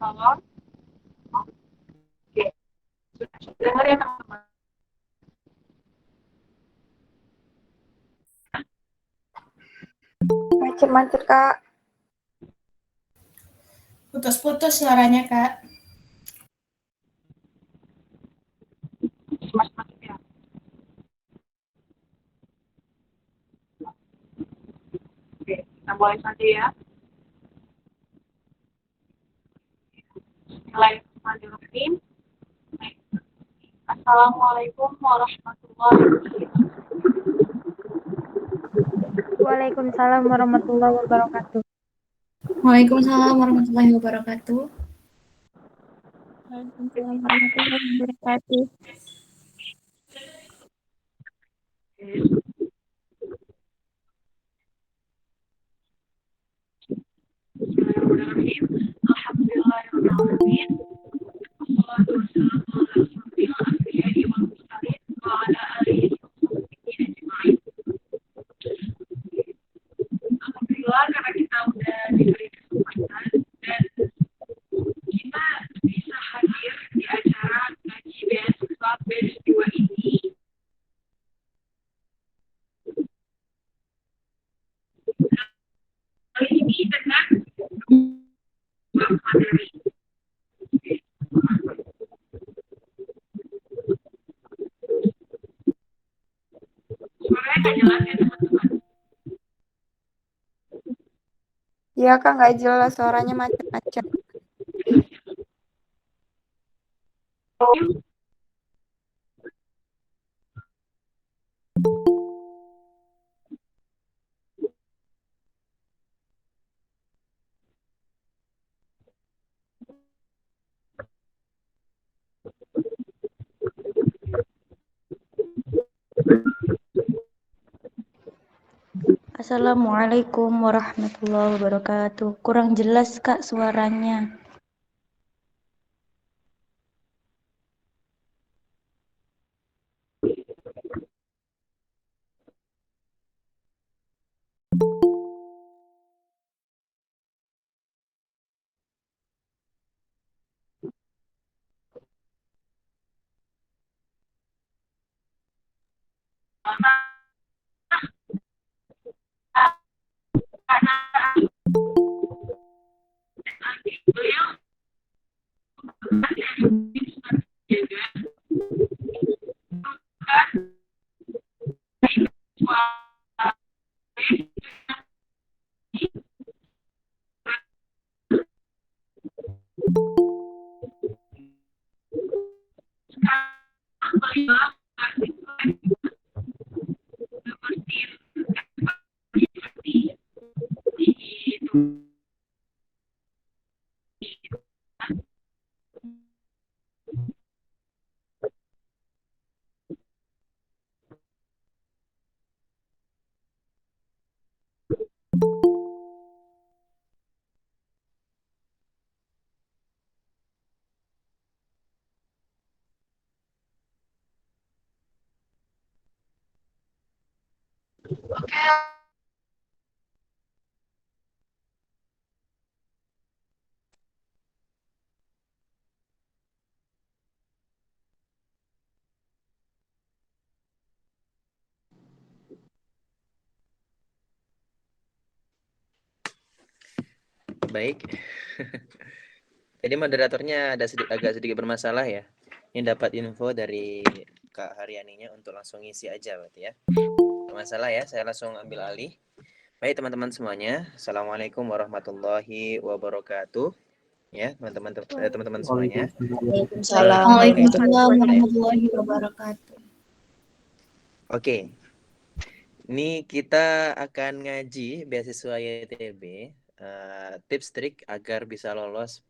Halo, oke. Sudah dengar ya teman-teman? Macet-macet, Kak. Putus-putus suaranya, Kak. Macet-macet ya. Oke, kita mulai saja ya. Bismillahirrahmanirrahim. Assalamualaikum warahmatullahi wabarakatuh. Waalaikumsalam warahmatullahi wabarakatuh. Waalaikumsalam warahmatullahi wabarakatuh. Waalaikumsalam warahmatullahi wabarakatuh. Bismillahirrahmanirrahim. Alhamdulillahirrahmanirrahim. Wassalatu wassalamu ala asyrofil anbiya'i wal mursalin wa ala alihi wa sahbihi ajma'in. Alhamdulillah karena kita udah diberi kesempatan dan kita bisa hadir di acara ngaji beasiswa batch 2 ini. Kali ini dengan dua materi. Suaranya nggak jelas ya teman-teman. Iya Kak, nggak jelas suaranya macet-macet. Assalamualaikum warahmatullahi wabarakatuh. Kurang jelas Kak suaranya. Beliau Baik. Jadi moderatornya agak sedikit bermasalah ya. Ini dapat info dari Kak Haryaninya untuk langsung ngisi aja berarti ya. Bermasalah ya, saya langsung ambil alih. Baik teman-teman semuanya, Assalamualaikum warahmatullahi wabarakatuh. Ya teman-teman semuanya. Waalaikumsalam warahmatullahi wabarakatuh. Oke. Ini kita akan ngaji beasiswa YTB. Tips trik agar bisa lolos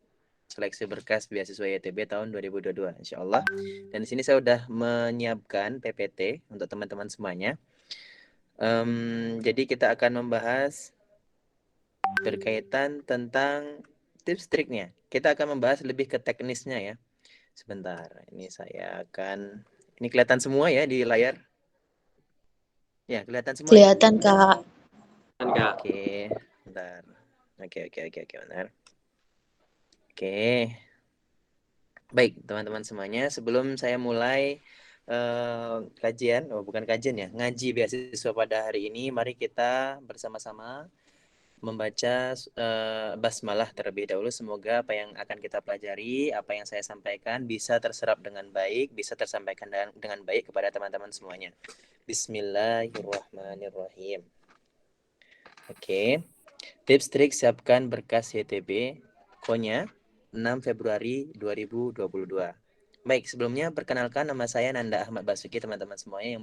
seleksi berkas beasiswa YTB tahun 2022 insyaallah. Dan di sini saya sudah menyiapkan PPT untuk teman-teman semuanya. Jadi kita akan membahas berkaitan tentang tips triknya. Kita akan membahas lebih ke teknisnya ya. Sebentar, ini saya akan kelihatan semua ya di layar. Ya, kelihatan semua. Kelihatan Kak. Oke, bentar. Oke, benar. Oke. Baik, teman-teman semuanya, sebelum saya mulai kajian, bukan kajian ya, ngaji beasiswa pada hari ini, mari kita bersama-sama membaca basmalah terlebih dahulu. Semoga apa yang akan kita pelajari, apa yang saya sampaikan bisa terserap dengan baik, bisa tersampaikan dengan baik kepada teman-teman semuanya. Bismillahirrahmanirrahim. Oke. Tips trik siapkan berkas YTB Konya 6 Februari 2022. Baik, sebelumnya perkenalkan nama saya Nanda Ahmad Basuki, teman-teman semuanya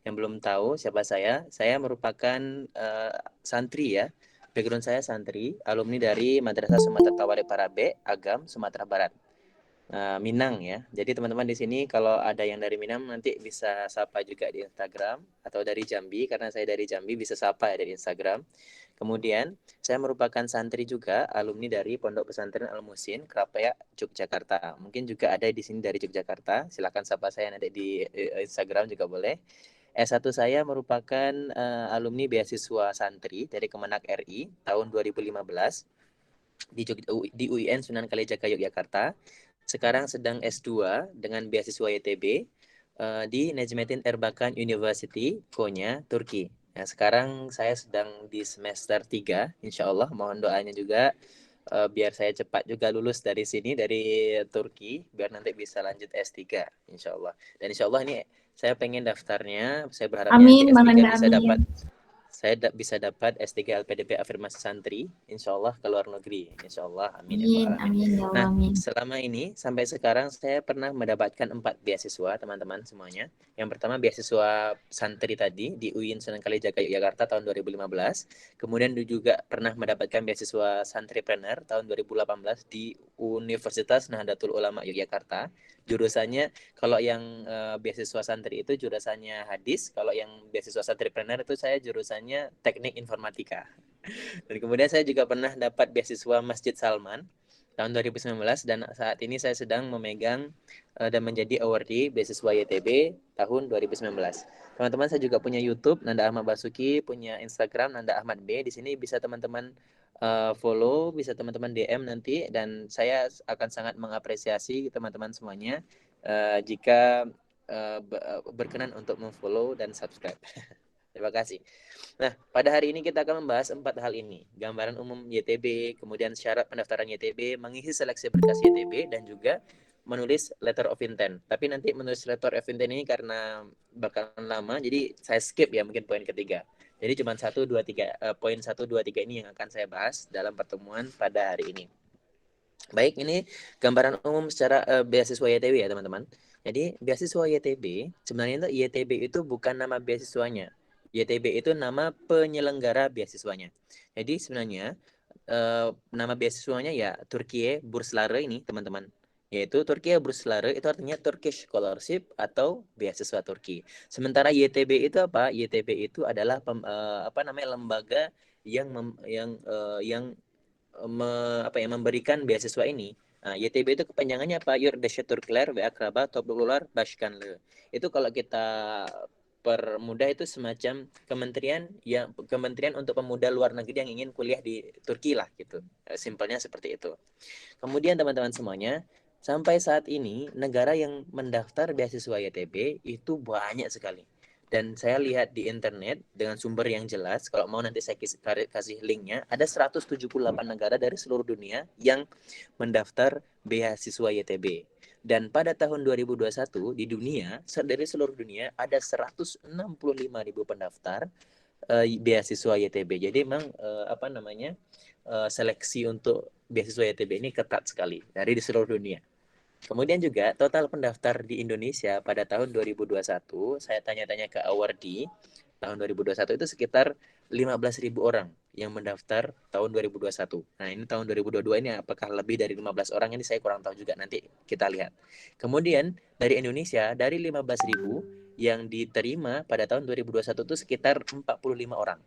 yang belum tahu siapa saya. Saya merupakan santri ya. Background saya santri, alumni dari Madrasah Sumatera Tawarib Parabe, Agam, Sumatera Barat. Minang ya. Jadi teman-teman di sini kalau ada yang dari Minang nanti bisa sapa juga di Instagram, atau dari Jambi karena saya dari Jambi bisa sapa ya dari Instagram. Kemudian saya merupakan santri juga, alumni dari Pondok Pesantren Al Muhsin, Krapaya, Yogyakarta. Mungkin juga ada di sini dari Yogyakarta. Silakan sapa saya nanti di Instagram juga boleh. S1 saya merupakan alumni beasiswa santri dari Kemenak RI tahun 2015 di UIN Sunan Kalijaga Yogyakarta. Sekarang sedang S2 dengan beasiswa YTB di Necmettin Erbakan University, Konya, Turki. Nah, sekarang saya sedang di semester 3, insya Allah. Mohon doanya juga biar saya cepat juga lulus dari sini, dari Turki, biar nanti bisa lanjut S3, insya Allah. Dan insya Allah ini saya pengen daftarnya, saya berharapnya nanti Amin, Bang S3 Anda, bisa dapat amin. bisa dapat S3 LPDP Afirmasi Santri, insya Allah ke luar negeri, insya Allah, amin ya Amin, Rabbal alamin. amin, ya Allah, Nah, amin. selama ini sampai sekarang saya pernah mendapatkan 4 beasiswa teman-teman semuanya. Yang pertama beasiswa santri tadi di UIN Sunan Kalijaga Yogyakarta tahun 2015. Kemudian juga pernah mendapatkan beasiswa santripreneur tahun 2018 di Universitas Nahdlatul Ulama Yogyakarta. Jurusannya kalau yang beasiswa santri itu jurusannya hadis, kalau yang beasiswa santripreneur itu saya jurusannya teknik informatika. Dan kemudian saya juga pernah dapat beasiswa Masjid Salman tahun 2019 dan saat ini saya sedang memegang dan menjadi awardee beasiswa YTB tahun 2019. Teman-teman, saya juga punya YouTube Nanda Ahmad Basuki, punya Instagram Nanda Ahmad B. Di sini bisa teman-teman follow, bisa teman-teman DM nanti, dan saya akan sangat mengapresiasi teman-teman semuanya jika berkenan untuk memfollow dan subscribe. Terima kasih. Nah, pada hari ini kita akan membahas 4 hal ini. Gambaran umum YTB, kemudian syarat pendaftaran YTB, mengisi seleksi berkas YTB, dan juga menulis letter of intent. Tapi nanti menulis letter of intent ini karena bakalan lama, jadi saya skip ya mungkin poin ketiga. Jadi cuma 1, 2, 3, poin 1, 2, 3 ini yang akan saya bahas dalam pertemuan pada hari ini. Baik, ini gambaran umum secara beasiswa YTB ya teman-teman. Jadi beasiswa YTB, sebenarnya itu YTB itu bukan nama beasiswanya. YTB itu nama penyelenggara beasiswanya. Jadi sebenarnya nama beasiswanya ya Turkiye Burslare ini teman-teman. Yaitu Turkiye Burslare itu artinya Turkish Scholarship atau beasiswa Turki. Sementara YTB itu apa? YTB itu adalah lembaga yang memberikan beasiswa ini. Nah, YTB itu kepanjangannya apa? Yurdeşe Türkler ve Akraba Topluluklar Başkanlığı. Itu kalau kita permudah itu semacam kementerian untuk pemuda luar negeri yang ingin kuliah di Turki lah gitu. Simpelnya seperti itu. Kemudian teman-teman semuanya, sampai saat ini negara yang mendaftar beasiswa YTB itu banyak sekali. Dan saya lihat di internet dengan sumber yang jelas, kalau mau nanti saya kasih linknya, ada 178 negara dari seluruh dunia yang mendaftar beasiswa YTB. Dan pada tahun 2021 di dunia, dari seluruh dunia ada 165.000 pendaftar beasiswa YTB. Jadi memang seleksi untuk beasiswa YTB ini ketat sekali dari di seluruh dunia. Kemudian juga total pendaftar di Indonesia pada tahun 2021, saya tanya-tanya ke awardee, tahun 2021 itu sekitar 15.000 orang yang mendaftar tahun 2021. Nah, ini tahun 2022 ini apakah lebih dari 15 orang, ini saya kurang tahu juga, nanti kita lihat. Kemudian dari Indonesia, dari 15.000 yang diterima pada tahun 2021 itu sekitar 45 orang.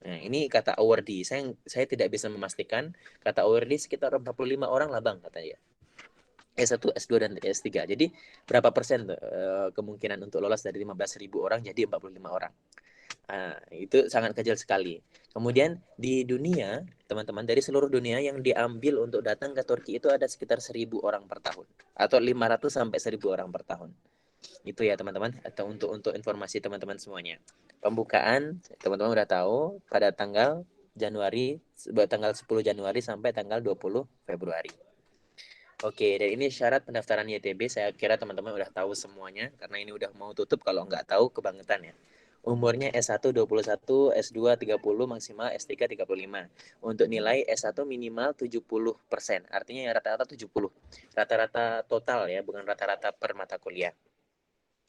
Nah, ini kata awardee. Saya tidak bisa memastikan, kata awardee sekitar 45 orang lah Bang katanya. S1, S2, dan S3. Jadi berapa persen kemungkinan untuk lolos dari 15.000 orang jadi 45 orang. Itu sangat kecil sekali. Kemudian di dunia, teman-teman, dari seluruh dunia yang diambil untuk datang ke Turki itu ada sekitar 1.000 orang per tahun. Atau 500 sampai 1.000 orang per tahun. Itu ya teman-teman, atau untuk informasi teman-teman semuanya. Pembukaan, teman-teman udah tahu, pada tanggal 10 Januari sampai tanggal 20 Februari. Oke, dan ini syarat pendaftaran YTB. Saya kira teman-teman udah tahu semuanya, karena ini udah mau tutup. Kalau nggak tahu, kebangetan ya. Umurnya S1 21, S2 30, maksimal S3 35. Untuk nilai S1 minimal 70%. Artinya ya rata-rata 70. Rata-rata total ya, bukan rata-rata per mata kuliah.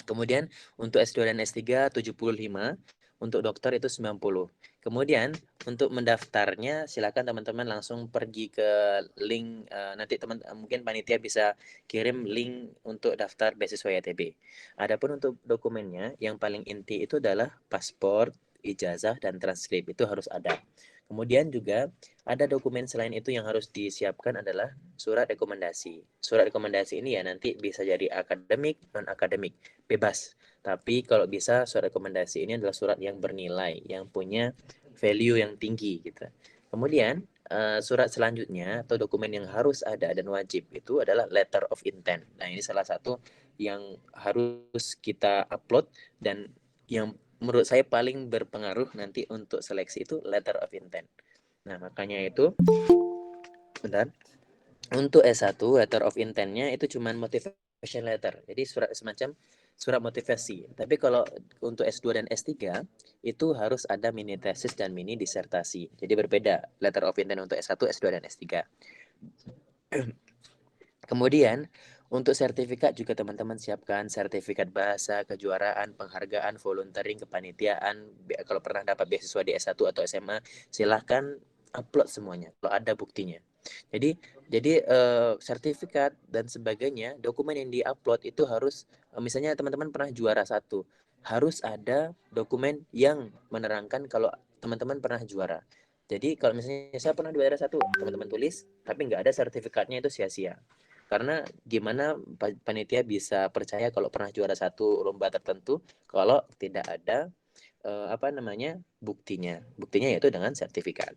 Kemudian untuk S2 dan S3 75. Untuk dokter itu 90. Kemudian untuk mendaftarnya silakan teman-teman langsung pergi ke link, nanti mungkin panitia bisa kirim link untuk daftar beasiswa YTB. Adapun untuk dokumennya yang paling inti itu adalah paspor, ijazah, dan transkrip, itu harus ada. Kemudian juga ada dokumen selain itu yang harus disiapkan adalah surat rekomendasi. Surat rekomendasi ini ya nanti bisa jadi akademik, non-akademik, bebas. Tapi kalau bisa surat rekomendasi ini adalah surat yang bernilai, yang punya value yang tinggi gitu. Kemudian surat selanjutnya atau dokumen yang harus ada dan wajib itu adalah letter of intent. Nah, ini salah satu yang harus kita upload dan yang menurut saya paling berpengaruh nanti untuk seleksi itu letter of intent. Nah, makanya itu bentar. Untuk S1 letter of intent-nya itu cuma motivation letter. Jadi semacam surat motivasi. Tapi kalau untuk S2 dan S3 itu harus ada mini tesis dan mini disertasi. Jadi berbeda letter of intent untuk S1, S2 dan S3. Kemudian untuk sertifikat juga teman-teman siapkan sertifikat bahasa, kejuaraan, penghargaan, volunteering, kepanitiaan. Kalau pernah dapat beasiswa di S1 atau SMA, silahkan upload semuanya kalau ada buktinya. Jadi sertifikat dan sebagainya, dokumen yang diupload itu harus, misalnya teman-teman pernah juara 1, harus ada dokumen yang menerangkan kalau teman-teman pernah juara. Jadi kalau misalnya saya pernah juara 1, teman-teman tulis, tapi nggak ada sertifikatnya, itu sia-sia. Karena gimana panitia bisa percaya kalau pernah juara 1 lomba tertentu kalau tidak ada buktinya. Buktinya yaitu dengan sertifikat.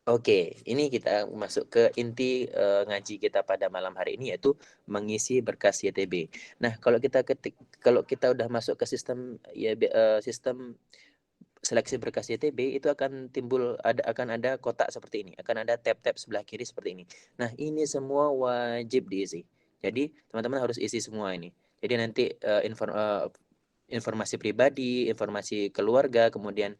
Oke, ini kita masuk ke inti ngaji kita pada malam hari ini, yaitu mengisi berkas YTB. Nah, kalau kita udah masuk ke sistem sistem seleksi berkas YTB, itu akan ada kotak seperti ini, akan ada tab-tab sebelah kiri seperti ini. Nah, ini semua wajib diisi. Jadi teman-teman harus isi semua ini. Jadi nanti informasi pribadi, informasi keluarga, kemudian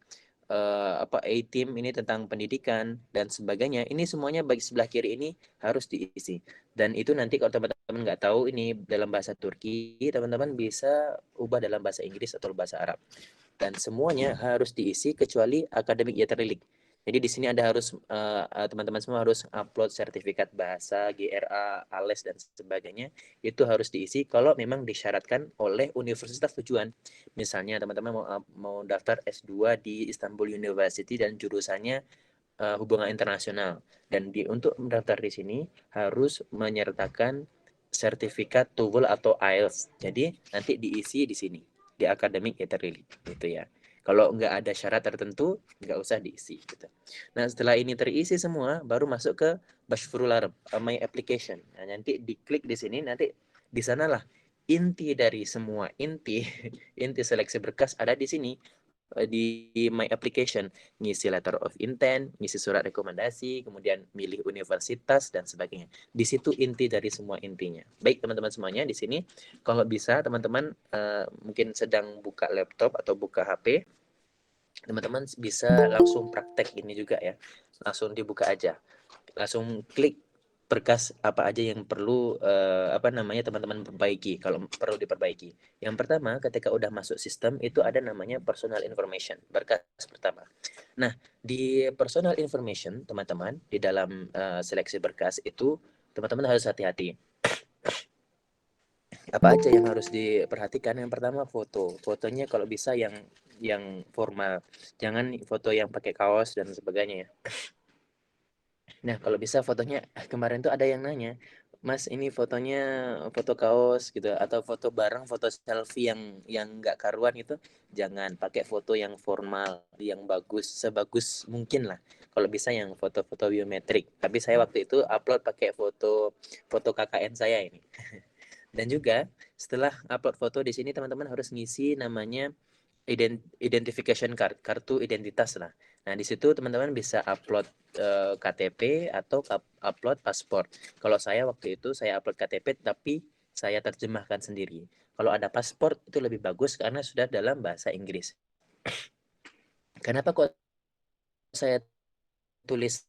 A-team ini tentang pendidikan dan sebagainya. Ini semuanya bagi sebelah kiri ini harus diisi. Dan itu nanti kalau teman-teman nggak tahu ini dalam bahasa Turki, teman-teman bisa ubah dalam bahasa Inggris atau bahasa Arab. Dan semuanya harus diisi kecuali akademik yeterlilik. Jadi di sini ada harus teman-teman semua harus upload sertifikat bahasa, GRA, ALES dan sebagainya. Itu harus diisi kalau memang disyaratkan oleh universitas tujuan. Misalnya teman-teman mau daftar S2 di Istanbul University dan jurusannya hubungan internasional. Dan untuk mendaftar di sini harus menyertakan sertifikat TOEFL atau IELTS. Jadi nanti diisi di sini di akademik yeterlilik gitu ya. Kalau nggak ada syarat tertentu, nggak usah diisi. Gitu. Nah, setelah ini terisi semua, baru masuk ke Bashfurul Arab, My Application. Nah, nanti diklik di sini, nanti di sanalah inti dari semua inti seleksi berkas ada di sini di My Application, ngisi letter of intent, ngisi surat rekomendasi, kemudian milih universitas dan sebagainya. Di situ inti dari semua intinya. Baik teman-teman semuanya, di sini kalau bisa teman-teman mungkin sedang buka laptop atau buka HP, teman-teman bisa langsung praktek ini juga ya. Langsung dibuka aja. Langsung klik berkas apa aja yang perlu teman-teman perbaiki kalau perlu diperbaiki. Yang pertama, ketika udah masuk sistem itu ada namanya personal information, berkas pertama. Nah, di personal information teman-teman di dalam seleksi berkas itu teman-teman harus hati-hati. Apa aja yang harus diperhatikan? Yang pertama fotonya kalau bisa yang formal, jangan foto yang pakai kaos dan sebagainya ya. Nah, kalau bisa fotonya, kemarin tuh ada yang nanya, Mas ini fotonya foto kaos gitu, atau foto bareng, foto selfie yang nggak karuan itu, jangan pakai foto yang formal, yang bagus, sebagus mungkin lah. Kalau bisa yang foto-foto biometrik. Tapi saya waktu itu upload pakai foto KKN saya ini. Dan juga setelah upload foto di sini teman-teman harus ngisi namanya identification card, kartu identitas lah. Nah, di situ teman-teman bisa upload KTP atau upload paspor. Kalau saya waktu itu saya upload KTP tapi saya terjemahkan sendiri. Kalau ada paspor itu lebih bagus karena sudah dalam bahasa Inggris. Kenapa kok saya tulis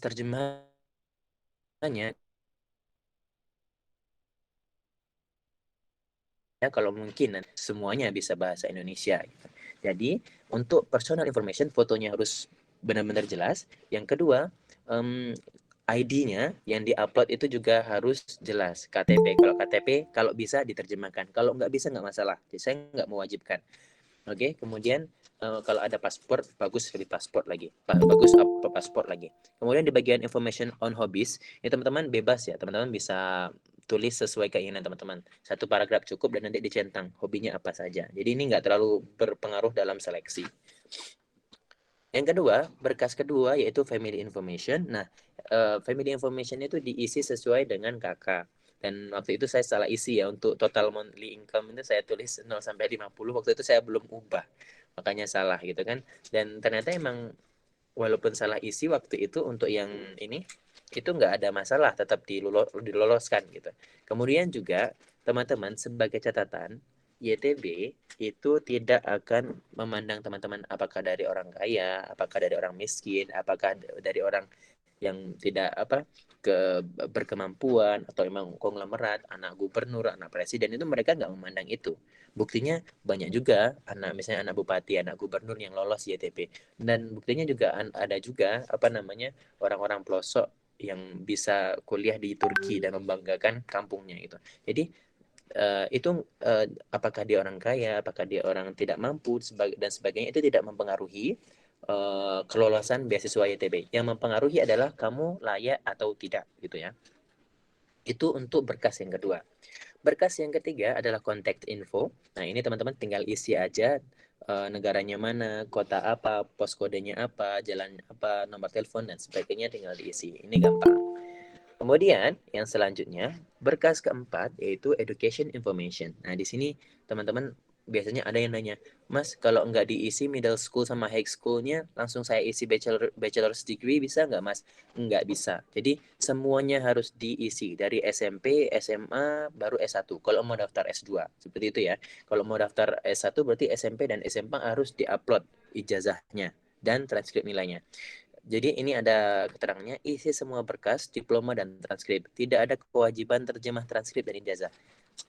terjemahannya? Ya, kalau mungkin semuanya bisa bahasa Indonesia. Jadi untuk personal information fotonya harus benar-benar jelas. Yang kedua ID-nya yang diupload itu juga harus jelas. KTP kalau bisa diterjemahkan. Kalau nggak bisa nggak masalah. Jadi saya nggak mewajibkan. Oke, kemudian kalau ada paspor, bagus sekali paspor lagi. Bagus apa paspor lagi. Kemudian di bagian information on hobbies, ya teman-teman bebas ya. Teman-teman bisa tulis sesuai keinginan teman-teman. Satu paragraf cukup dan nanti dicentang hobinya apa saja. Jadi ini nggak terlalu berpengaruh dalam seleksi. Yang kedua, berkas kedua yaitu family information. Nah, family information itu diisi sesuai dengan kakak. Dan waktu itu saya salah isi ya, untuk total monthly income itu saya tulis 0 sampai 50. Waktu itu saya belum ubah. Makanya salah gitu kan. Dan ternyata emang walaupun salah isi waktu itu untuk yang ini itu nggak ada masalah, tetap diloloskan gitu. Kemudian juga teman-teman sebagai catatan, YTB itu tidak akan memandang teman-teman apakah dari orang kaya, apakah dari orang miskin, apakah dari orang yang tidak berkemampuan, atau emang konglomerat, anak gubernur, anak presiden, itu mereka nggak memandang itu. Buktinya banyak juga misalnya anak bupati, anak gubernur yang lolos YTB. Dan buktinya juga ada juga orang-orang pelosok yang bisa kuliah di Turki dan membanggakan kampungnya gitu. Jadi itu apakah dia orang kaya, apakah dia orang tidak mampu dan sebagainya, itu tidak mempengaruhi kelolosan beasiswa YTB. Yang mempengaruhi adalah kamu layak atau tidak gitu ya. Itu untuk berkas yang kedua. Berkas yang ketiga adalah contact info. Nah, ini teman-teman tinggal isi aja negaranya mana, kota apa, pos kodenya apa, jalan apa, nomor telepon dan sebagainya, tinggal diisi. Ini gampang. Kemudian yang selanjutnya, berkas keempat yaitu education information. Nah, di sini teman-teman biasanya ada yang nanya, Mas, kalau nggak diisi middle school sama high schoolnya, langsung saya isi bachelor's degree bisa nggak, Mas? Nggak bisa. Jadi semuanya harus diisi dari SMP, SMA, baru S1. Kalau mau daftar S2, seperti itu ya. Kalau mau daftar S1 berarti SMP dan SMA harus diupload ijazahnya dan transkrip nilainya. Jadi ini ada keterangannya, isi semua berkas, diploma, dan transkrip. Tidak ada kewajiban terjemah transkrip dan ijazah.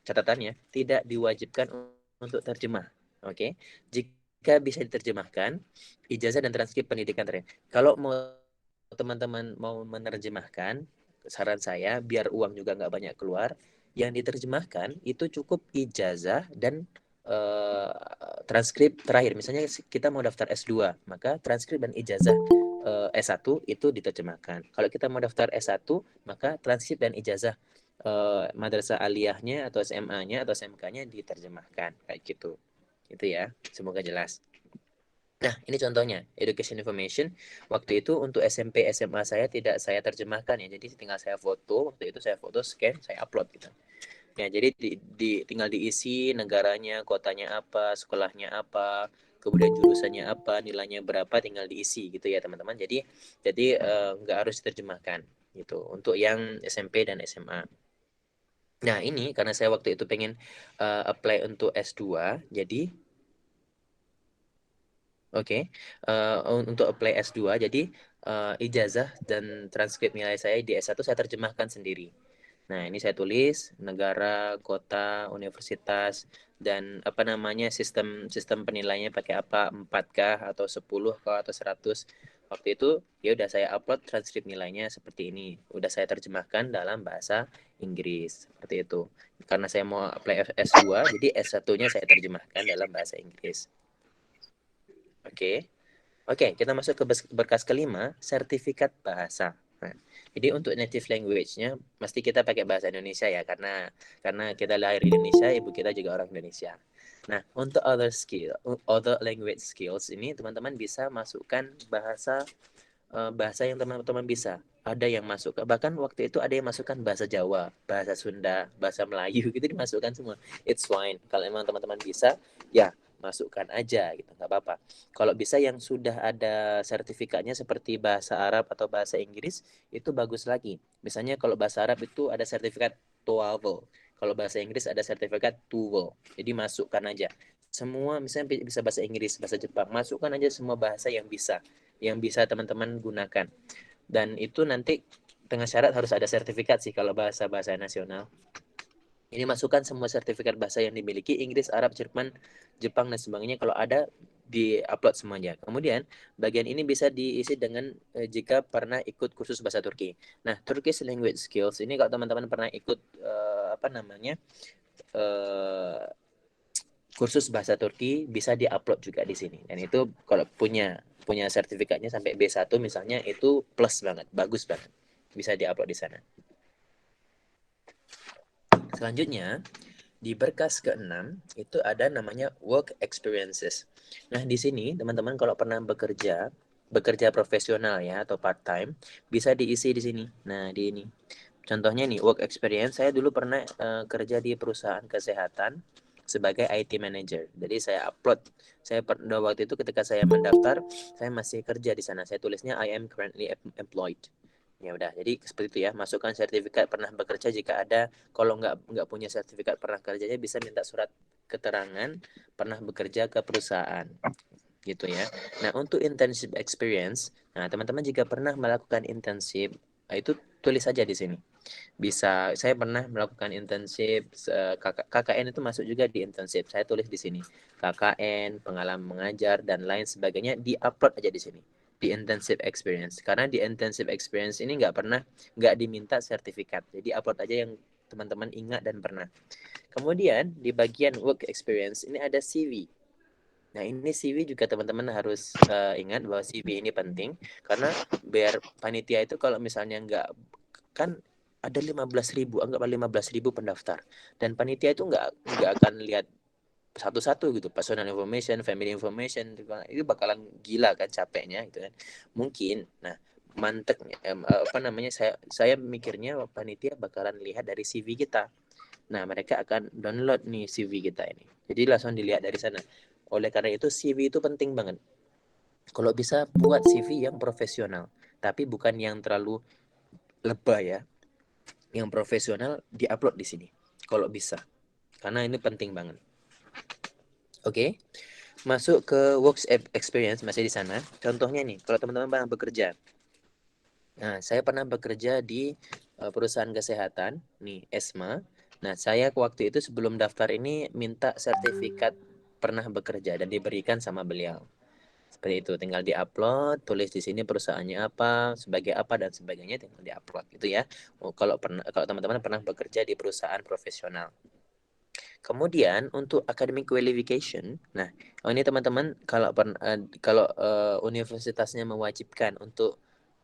Catatannya, tidak diwajibkan untuk terjemah. Oke, jika bisa diterjemahkan, ijazah dan transkrip pendidikan terakhir. Kalau teman-teman mau menerjemahkan, saran saya, biar uang juga nggak banyak keluar, yang diterjemahkan itu cukup ijazah dan transkrip terakhir. Misalnya kita mau daftar S2, maka transkrip dan ijazah S1 itu diterjemahkan. Kalau kita mau daftar S1, maka transkrip dan ijazah madrasah aliyahnya atau SMA-nya atau SMK-nya diterjemahkan kayak gitu. Itu ya, semoga jelas. Nah, ini contohnya, education information. Waktu itu untuk SMP, SMA saya tidak saya terjemahkan ya. Jadi tinggal saya foto, waktu itu saya foto, scan, saya upload gitu. Ya, jadi tinggal diisi negaranya, kotanya apa, sekolahnya apa, kemudian jurusannya apa, nilainya berapa, tinggal diisi gitu ya teman-teman. Jadi nggak harus diterjemahkan gitu untuk yang SMP dan SMA. Nah, ini karena saya waktu itu pengen apply untuk S2, jadi untuk apply S2, jadi ijazah dan transkrip nilai saya di S1 saya terjemahkan sendiri. Nah, ini saya tulis negara, kota, universitas, dan sistem penilaiannya pakai apa, 4K atau 10K atau 100. Waktu itu ya udah saya upload transkrip nilainya seperti ini. Udah saya terjemahkan dalam bahasa Inggris seperti itu. Karena saya mau apply S2, jadi S1-nya saya terjemahkan dalam bahasa Inggris. Oke. Oke, kita masuk ke berkas kelima, sertifikat bahasa. Nah, jadi untuk native language-nya mesti kita pakai bahasa Indonesia ya, karena kita lahir di Indonesia, ibu kita juga orang Indonesia. Nah, untuk other language skills ini teman-teman bisa masukkan bahasa yang teman-teman bisa. Ada yang masuk, bahkan waktu itu ada yang masukkan bahasa Jawa, bahasa Sunda, bahasa Melayu gitu dimasukkan semua. It's fine. Kalau emang teman-teman bisa, ya masukkan aja gitu, nggak apa-apa. Kalau bisa yang sudah ada sertifikatnya seperti bahasa Arab atau bahasa Inggris, itu bagus lagi. Misalnya kalau bahasa Arab itu ada sertifikat TOEFL. Kalau bahasa Inggris ada sertifikat TOEFL. Jadi masukkan aja. Semua misalnya bisa bahasa Inggris, bahasa Jepang, masukkan aja semua bahasa yang bisa teman-teman gunakan. Dan itu nanti dengan syarat harus ada sertifikat sih kalau bahasa nasional. Ini masukkan semua sertifikat bahasa yang dimiliki, Inggris, Arab, Jerman, Jepang, dan sebagainya. Kalau ada, di-upload semuanya. Kemudian, bagian ini bisa diisi dengan jika pernah ikut kursus bahasa Turki. Nah, Turkish Language Skills, ini kalau teman-teman pernah ikut, kursus bahasa Turki bisa diupload juga di sini. Dan itu kalau punya sertifikatnya sampai B1 misalnya, itu plus banget, bagus banget. Bisa diupload di sana. Selanjutnya, di berkas ke-6 itu ada namanya work experiences. Nah, di sini teman-teman kalau pernah bekerja profesional ya atau part time, bisa diisi di sini. Nah, di ini. Contohnya nih, work experience, saya dulu pernah kerja di perusahaan kesehatan sebagai IT manager. Jadi saya upload, waktu itu ketika saya mendaftar, saya masih kerja di sana. Saya tulisnya I am currently employed. Ya udah, jadi seperti itu ya. Masukkan sertifikat pernah bekerja jika ada. Kalau nggak punya sertifikat pernah kerjanya, bisa minta surat keterangan pernah bekerja ke perusahaan gitu ya. Nah, untuk internship experience, nah teman-teman jika pernah melakukan internship, itu tulis saja di sini. Bisa, saya pernah melakukan internship, KKN itu masuk juga di internship. Saya tulis di sini. KKN, pengalaman mengajar dan lain sebagainya, di-upload aja di sini. Di internship experience. Karena di internship experience ini nggak diminta sertifikat. Jadi upload aja yang teman-teman ingat dan pernah. Kemudian di bagian work experience ini ada CV. Nah, ini CV juga teman-teman harus ingat bahwa CV ini penting karena biar panitia itu kalau misalnya nggak, kan ada 15.000, anggaplah 15.000 pendaftar, dan panitia itu nggak akan lihat satu-satu gitu, personal information, family information, itu bakalan gila kan capeknya gitu kan. Mungkin, nah manteknya apa namanya, saya mikirnya panitia bakalan lihat dari CV kita. Nah, mereka akan download nih CV kita ini. Jadi langsung dilihat dari sana. Oleh karena itu CV itu penting banget. Kalau bisa buat CV yang profesional, tapi bukan yang terlalu lebay ya. Yang profesional diupload di sini. Kalau bisa. Karena ini penting banget. Oke. Masuk ke work experience masih di sana. Contohnya nih, kalau teman-teman pernah bekerja. Nah, saya pernah bekerja di perusahaan kesehatan, nih ESMA. Nah, saya waktu itu sebelum daftar ini minta sertifikat pernah bekerja dan diberikan sama beliau. Seperti itu, tinggal diupload, tulis di sini perusahaannya apa, sebagai apa dan sebagainya, tinggal diupload gitu ya. Kalau teman-teman pernah bekerja di perusahaan profesional. Kemudian untuk academic qualification, nah ini teman-teman kalau universitasnya mewajibkan untuk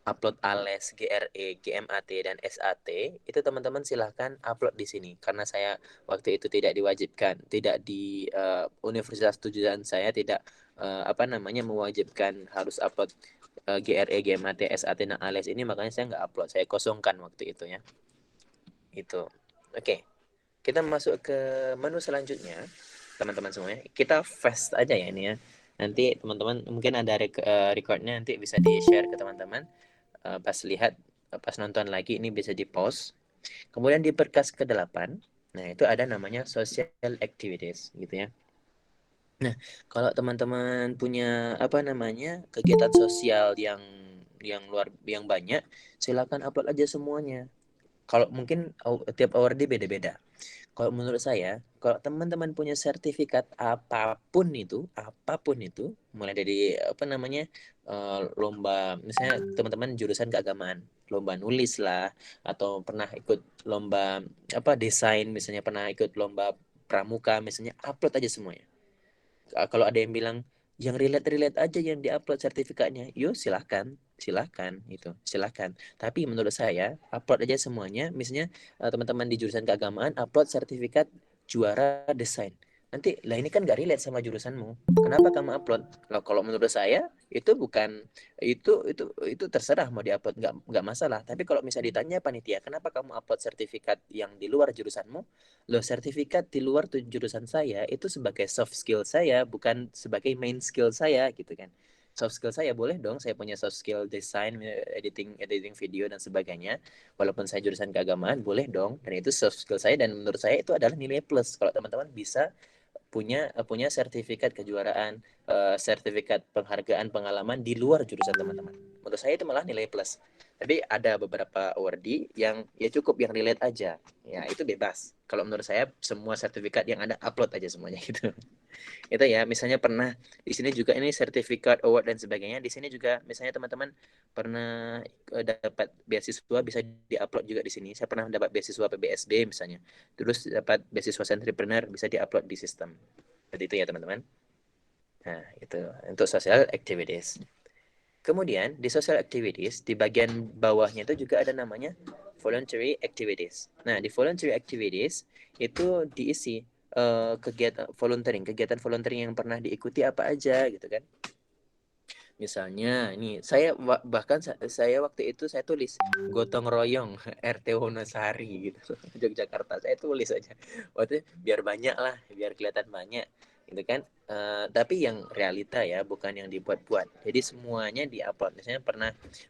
upload ALES, GRE, GMAT dan SAT, itu teman-teman silahkan upload di sini. Karena saya waktu itu tidak diwajibkan, tidak di universitas tujuan saya tidak mewajibkan harus upload GRE, GMAT, SAT dan ALES ini, makanya saya nggak upload, saya kosongkan waktu itu ya. Itu. Oke. Kita masuk ke menu selanjutnya, teman-teman semuanya. Kita fast aja ya ini ya. Nanti teman-teman mungkin ada recordnya, nanti bisa di-share ke teman-teman. Pas lihat, pas nonton lagi ini bisa di-pause. Kemudian di berkas ke-8, nah itu ada namanya social activities gitu ya. Nah, kalau teman-teman punya kegiatan sosial yang banyak, silakan upload aja semuanya. Kalau mungkin tiap award beda-beda. Kalau menurut saya, kalau teman-teman punya sertifikat apapun itu, mulai dari lomba, misalnya teman-teman jurusan keagamaan, lomba nulis lah, atau pernah ikut lomba desain, misalnya pernah ikut lomba pramuka, misalnya upload aja semuanya. Kalau ada yang bilang yang relate aja yang diupload sertifikatnya, yuk silahkan itu silahkan. Tapi menurut saya upload aja semuanya. Misalnya teman-teman di jurusan keagamaan upload sertifikat juara desain. Nanti lah ini kan gak relate sama jurusanmu. Kenapa kamu upload? Kalau menurut saya itu bukan itu terserah mau diupload, nggak masalah. Tapi kalau misalnya ditanya panitia, kenapa kamu upload sertifikat yang di luar jurusanmu? Loh, sertifikat di luar jurusan saya itu sebagai soft skill saya, bukan sebagai main skill saya gitu kan. Soft skill saya boleh dong, saya punya soft skill desain, editing video dan sebagainya. Walaupun saya jurusan keagamaan, boleh dong. Dan itu soft skill saya, dan menurut saya itu adalah nilai plus kalau teman-teman bisa punya sertifikat kejuaraan, sertifikat penghargaan pengalaman di luar jurusan teman-teman. Menurut saya itu malah nilai plus. Tapi ada beberapa awardee yang ya cukup yang relate aja. Ya, itu bebas. Kalau menurut saya semua sertifikat yang ada upload aja semuanya gitu. Itu ya, misalnya pernah di sini juga ini sertifikat award dan sebagainya. Di sini juga misalnya teman-teman pernah dapat beasiswa, bisa diupload juga di sini. Saya pernah dapat beasiswa PBSB misalnya. Terus dapat beasiswa entrepreneur, bisa diupload di sistem. Seperti itu ya teman-teman. Nah, itu untuk social activities. Kemudian di social activities di bagian bawahnya itu juga ada namanya voluntary activities. Nah, di voluntary activities itu diisi kegiatan volunteering yang pernah diikuti apa aja gitu kan. Misalnya ini bahkan saya waktu itu saya tulis gotong royong RT Wonosari gitu Yogyakarta, saya tulis aja waktu biar banyak lah, biar kelihatan banyak gitu kan. Tapi yang realita ya, bukan yang dibuat-buat, jadi semuanya diupload. Misalnya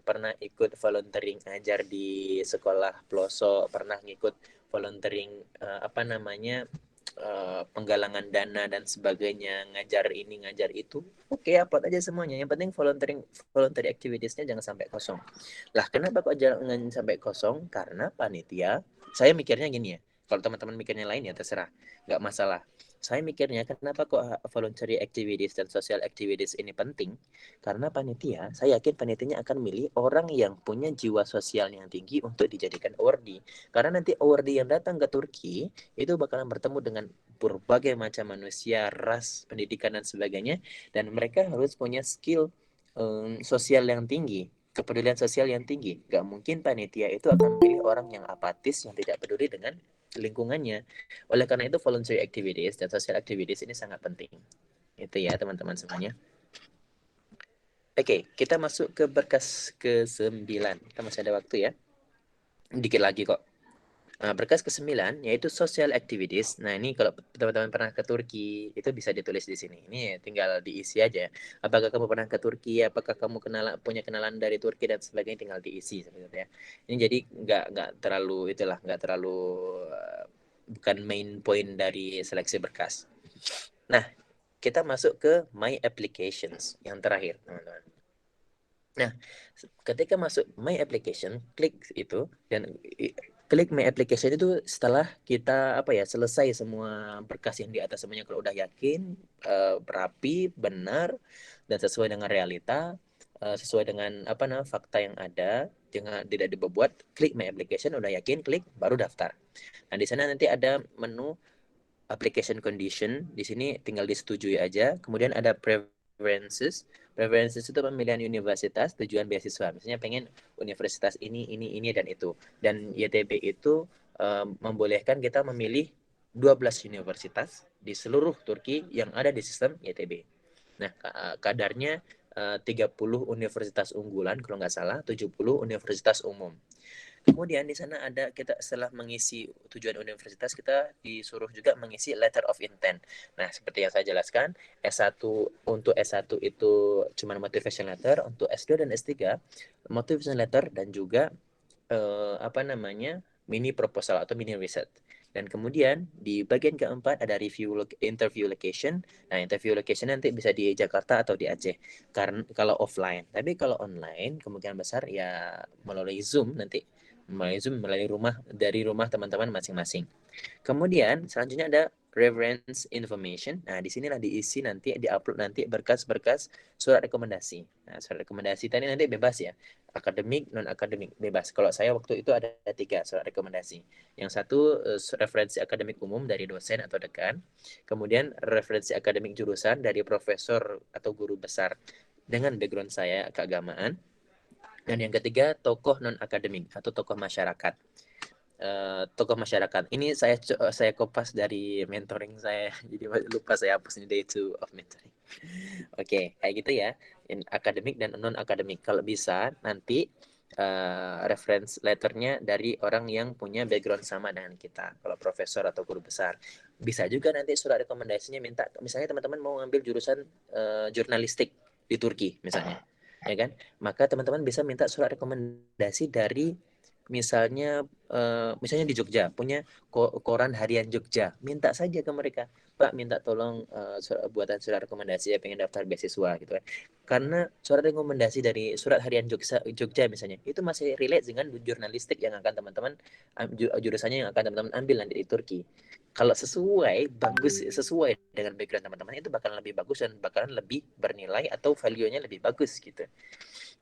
pernah ikut volunteering ngajar di sekolah pelosok, pernah ngikut volunteering apa namanya penggalangan dana dan sebagainya, ngajar ini ngajar itu, oke, upload aja semuanya. Yang penting voluntary activitiesnya jangan sampai kosong. Lah kenapa kok jangan sampai kosong? Karena panitia, saya mikirnya gini ya, kalau teman-teman mikirnya lain ya terserah, nggak masalah. Saya mikirnya kenapa kok voluntary activities dan social activities ini penting? Karena panitia, saya yakin panitianya akan milih orang yang punya jiwa sosial yang tinggi untuk dijadikan awardee. Karena nanti awardee yang datang ke Turki itu bakalan bertemu dengan berbagai macam manusia, ras, pendidikan dan sebagainya, dan mereka harus punya skill sosial yang tinggi, kepedulian sosial yang tinggi. Gak mungkin panitia itu akan memilih orang yang apatis, yang tidak peduli dengan lingkungannya. Oleh karena itu voluntary activities dan social activities ini sangat penting. Itu ya teman-teman semuanya. Oke, kita masuk ke berkas ke-9. Kita masih ada waktu ya. Dikit lagi kok. Berkas ke-9 yaitu social activities. Nah, ini kalau teman-teman pernah ke Turki, itu bisa ditulis di sini. Ini tinggal diisi aja. Apakah kamu pernah ke Turki? Apakah kamu punya kenalan dari Turki dan sebagainya, tinggal diisi seperti itu ya. Ini jadi nggak terlalu itulah, nggak terlalu bukan main point dari seleksi berkas. Nah, kita masuk ke my applications yang terakhir, teman-teman. Nah, ketika masuk my application, klik itu dan klik my application itu setelah kita selesai semua berkas yang di atas semuanya. Kalau udah yakin rapi, benar dan sesuai dengan realita, sesuai dengan fakta yang ada, jangan tidak dibuat, klik my application, udah yakin klik baru daftar. Nah, di sana nanti ada menu application condition, di sini tinggal disetujui aja. Kemudian ada preferences. Preferences itu pemilihan universitas, tujuan beasiswa. Misalnya pengen universitas ini, dan itu. Dan YTB itu membolehkan kita memilih 12 universitas di seluruh Turki yang ada di sistem YTB. Nah, kadarnya 30 universitas unggulan kalau nggak salah, 70 universitas umum. Kemudian di sana ada, kita setelah mengisi tujuan universitas, kita disuruh juga mengisi letter of intent. Nah, seperti yang saya jelaskan, S1 untuk S1 itu cuma motivation letter, untuk S2 dan S3 motivation letter dan juga mini proposal atau mini research. Dan kemudian di bagian keempat ada interview location. Nah, interview location nanti bisa di Jakarta atau di Aceh. Karena kalau offline, tapi kalau online kemungkinan besar ya melalui Zoom nanti. Dari rumah teman-teman masing-masing. Kemudian selanjutnya ada reference information. Nah, disinilah diisi nanti, diupload nanti berkas-berkas surat rekomendasi. Nah, surat rekomendasi tadi nanti bebas ya, akademik, non akademik, bebas. Kalau saya waktu itu ada 3 surat rekomendasi. Yang satu referensi akademik umum dari dosen atau dekan, kemudian referensi akademik jurusan dari profesor atau guru besar dengan background saya keagamaan, dan yang ketiga tokoh non akademik atau tokoh masyarakat. Tokoh masyarakat ini saya kopas dari mentoring saya, jadi lupa saya hapus ini day 2 of mentoring. Oke, kayak gitu ya, akademik dan non akademik. Kalau bisa nanti reference letternya dari orang yang punya background sama dengan kita, kalau profesor atau guru besar. Bisa juga nanti surat rekomendasinya minta, misalnya teman-teman mau ngambil jurusan jurnalistik di Turki misalnya, ya kan, maka teman-teman bisa minta surat rekomendasi dari misalnya di Jogja punya koran harian Jogja, minta saja ke mereka, Pak, minta tolong buatan surat rekomendasi, ya pengen daftar beasiswa gitu kan. Karena surat rekomendasi dari surat harian Jogja misalnya itu masih relate dengan jurnalistik yang akan teman-teman jurusannya yang akan teman-teman ambil nanti di Turki. Kalau sesuai dengan background teman-teman, itu bakalan lebih bagus dan bakalan lebih bernilai atau value-nya lebih bagus gitu.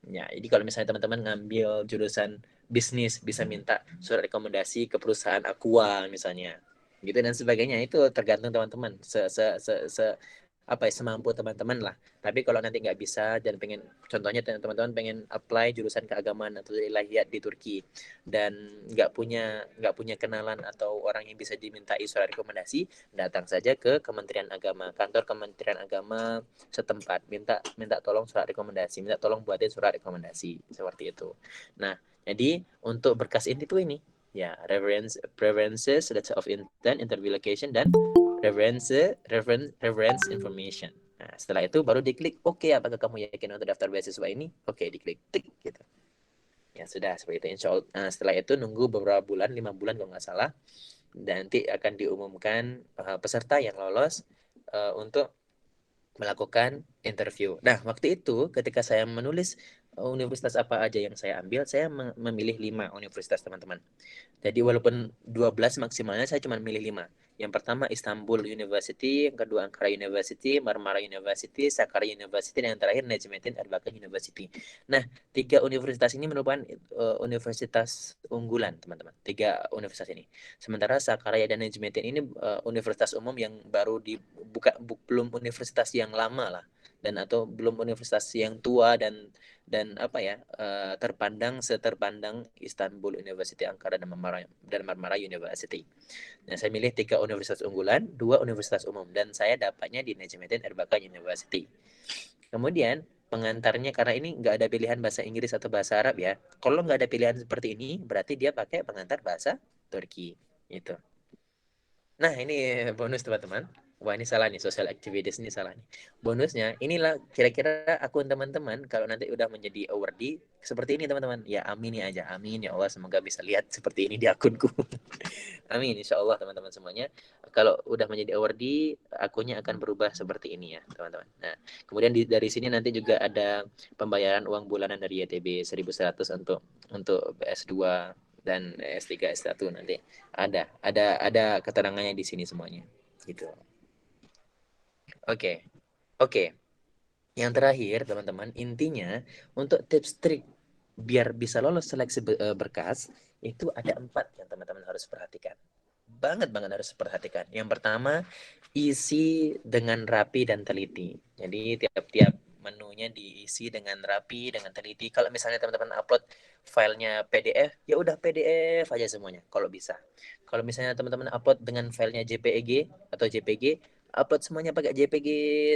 Ya, jadi kalau misalnya teman-teman ngambil jurusan bisnis, bisa minta surat rekomendasi ke perusahaan Aqua misalnya. gitu dan sebagainya. Itu tergantung teman-teman semampu teman-teman lah. Tapi kalau nanti nggak bisa dan pengen, contohnya teman-teman pengen apply jurusan keagamaan atau ilahiyat di Turki dan nggak punya kenalan atau orang yang bisa dimintai surat rekomendasi, datang saja ke Kementerian Agama, kantor Kementerian Agama setempat, minta tolong surat rekomendasi, minta tolong buatin surat rekomendasi seperti itu. Nah, jadi untuk berkas ini tuh ini ya, references, letter of intent, interview location, dan reference information. Nah, setelah itu baru diklik oke, apakah kamu yakin untuk daftar beasiswa ini? Oke, diklik tik gitu. Ya sudah seperti itu, insya Allah. Nah, setelah itu nunggu beberapa bulan, 5 bulan kalau nggak salah, dan nanti akan diumumkan peserta yang lolos untuk melakukan interview. Nah, waktu itu ketika saya menulis universitas apa aja yang saya ambil, saya memilih 5 universitas, teman-teman. Jadi walaupun 12 maksimalnya, saya cuma milih 5. Yang pertama Istanbul University, yang kedua Ankara University, Marmara University, Sakarya University, dan yang terakhir Necmettin Erbakan University. Nah, 3 universitas ini merupakan universitas unggulan, teman-teman. 3 universitas ini. Sementara Sakarya dan Necmettin ini universitas umum yang baru dibuka, belum universitas yang lama lah, dan atau belum universitas yang tua dan terpandang Istanbul University, Ankara, dan Marmara University. Nah, saya milih 3 universitas unggulan, 2 universitas umum, dan saya dapatnya di Necmettin Erbakan University. Kemudian pengantarnya, karena ini nggak ada pilihan bahasa Inggris atau bahasa Arab ya. Kalau nggak ada pilihan seperti ini, berarti dia pakai pengantar bahasa Turki. Gitu. Nah, ini bonus teman-teman. Wah, ini salah nih, social activities ini salah nih. Bonusnya, inilah kira-kira akun teman-teman kalau nanti udah menjadi awardee seperti ini, teman-teman. Ya, amin ya aja. Amin ya Allah, semoga bisa lihat seperti ini di akunku. Amin, insya Allah teman-teman semuanya. Kalau udah menjadi awardee, akunnya akan berubah seperti ini ya, teman-teman. Nah, kemudian dari sini nanti juga ada pembayaran uang bulanan dari YTB 1.100 untuk S2 dan S3, S1 nanti ada keterangannya di sini semuanya gitu. Oke. Yang terakhir teman-teman, intinya untuk tips trik biar bisa lolos seleksi berkas itu ada 4 yang teman-teman harus perhatikan. Banget harus perhatikan. Yang pertama, isi dengan rapi dan teliti. Jadi tiap menunya diisi dengan rapi, dengan teliti. Kalau misalnya teman-teman upload filenya PDF, ya udah PDF aja semuanya kalau bisa. Kalau misalnya teman-teman upload dengan filenya JPEG atau JPG, upload semuanya pakai JPG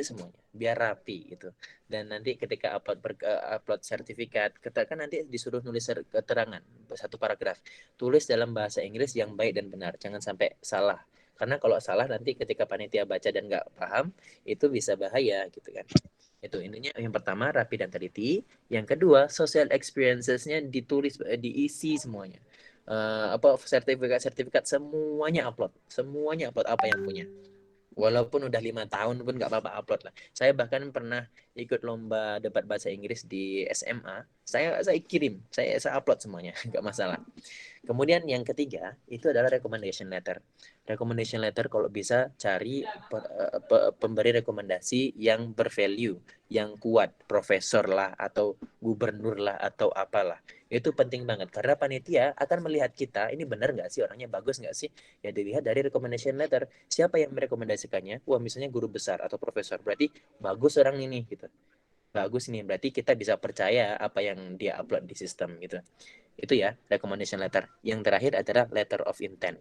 semuanya, biar rapi gitu. Dan nanti ketika upload sertifikat, kan nanti disuruh nulis keterangan 1 paragraf. Tulis dalam bahasa Inggris yang baik dan benar, jangan sampai salah. Karena kalau salah nanti ketika panitia baca dan nggak paham, itu bisa bahaya gitu kan. Itu intinya, yang pertama rapi dan teliti. Yang kedua, social experiences-nya ditulis, diisi semuanya. Sertifikat semuanya upload apa yang punya. Walaupun udah 5 tahun pun nggak apa-apa upload lah. Saya bahkan pernah ikut lomba debat bahasa Inggris di SMA. Saya kirim, saya upload semuanya, nggak masalah. Kemudian yang ketiga itu adalah recommendation letter. Recommendation letter kalau bisa cari pemberi rekomendasi yang bervalue, yang kuat, profesor lah atau gubernur lah atau apalah. Itu penting banget karena panitia akan melihat kita ini benar nggak sih, orangnya bagus nggak sih, ya dilihat dari recommendation letter. Siapa yang merekomendasikannya? Wah, misalnya guru besar atau profesor, berarti bagus orang ini gitu. Bagus nih, berarti kita bisa percaya apa yang dia upload di sistem gitu. Itu ya, recommendation letter. Yang terakhir adalah letter of intent.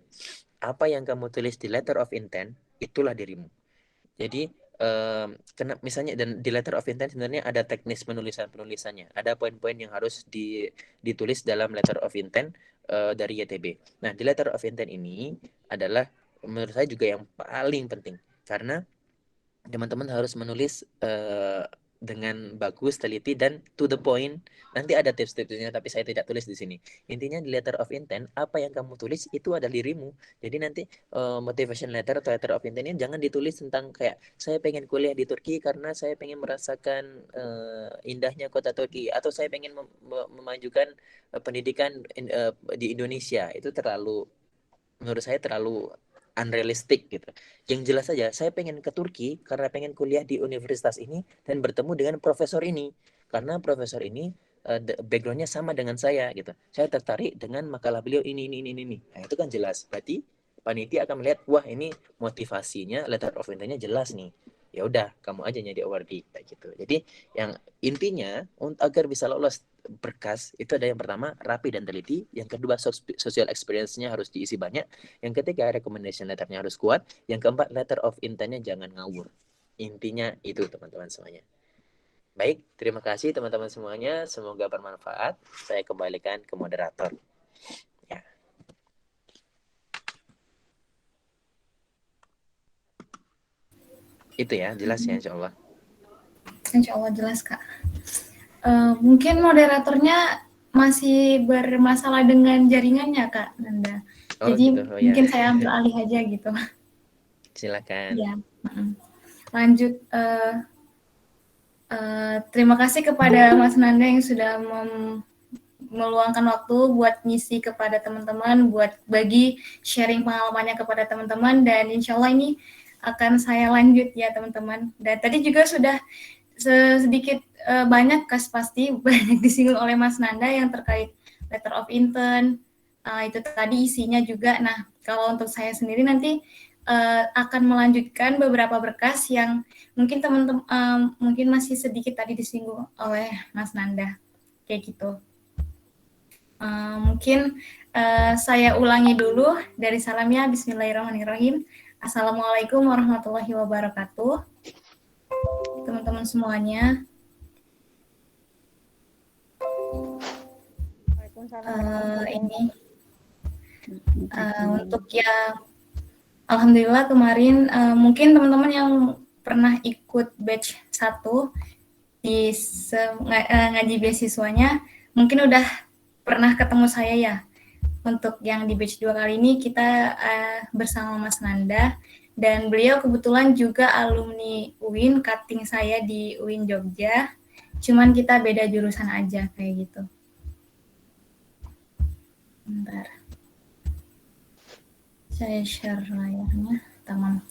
Apa yang kamu tulis di letter of intent, itulah dirimu. Jadi, misalnya, dan di letter of intent sebenarnya ada teknis penulisannya. Ada poin-poin yang harus ditulis dalam letter of intent dari YTB. Nah, di letter of intent ini adalah menurut saya juga yang paling penting. Karena teman-teman harus menulis dengan bagus, teliti, dan to the point. Nanti ada tips-tipsnya, tapi saya tidak tulis di sini. Intinya di letter of intent, apa yang kamu tulis itu adalah dirimu. Jadi nanti motivation letter atau letter of intent ini jangan ditulis tentang kayak saya pengen kuliah di Turki karena saya pengen merasakan indahnya kota Turki, atau saya pengen memajukan pendidikan di Indonesia. Itu menurut saya terlalu unrealistic gitu. Yang jelas saja, saya pengen ke Turki karena pengen kuliah di universitas ini dan bertemu dengan profesor ini. Karena profesor ini backgroundnya sama dengan saya gitu. Saya tertarik dengan makalah beliau ini. Nah, itu kan jelas. Berarti panitia akan melihat, wah ini motivasinya, letter of intent-nya jelas nih. Ya udah, kamu aja jadi awardee kayak gitu. Jadi yang intinya agar bisa lolos berkas itu ada yang pertama rapi dan teliti, yang kedua social experience-nya harus diisi banyak, yang ketiga recommendation letter-nya harus kuat, yang keempat letter of intent-nya jangan ngawur. Intinya itu teman-teman semuanya. Baik, terima kasih teman-teman semuanya, semoga bermanfaat. Saya kembalikan ke moderator. Ya. Itu ya, jelas ya insya Allah. Insya Allah jelas Kak. Mungkin moderatornya masih bermasalah dengan jaringannya Kak Nanda. Jadi gitu. mungkin saya ambil alih aja gitu. Silakan. Ya. Lanjut. Terima kasih kepada Mas Nanda yang sudah meluangkan waktu buat ngisi kepada teman-teman, buat bagi sharing pengalamannya kepada teman-teman, dan insya Allah ini akan saya lanjut ya teman-teman. Dan tadi juga sudah sedikit banyak pasti banyak disinggung oleh Mas Nanda yang terkait letter of intent, itu tadi isinya juga. Nah, kalau untuk saya sendiri nanti akan melanjutkan beberapa berkas yang mungkin teman-teman mungkin masih sedikit tadi disinggung oleh Mas Nanda, kayak gitu. Mungkin saya ulangi dulu dari salamnya. Bismillahirrahmanirrahim. Assalamualaikum warahmatullahi wabarakatuh. Teman-teman semuanya. Ini untuk yang alhamdulillah kemarin mungkin teman-teman yang pernah ikut batch 1 di ngaji beasiswanya mungkin udah pernah ketemu saya ya. Untuk yang di batch 2 kali ini kita bersama Mas Nanda, dan beliau kebetulan juga alumni UIN, cutting saya di UIN Jogja, cuman kita beda jurusan aja kayak gitu. Bentar. Saya share layarnya, teman.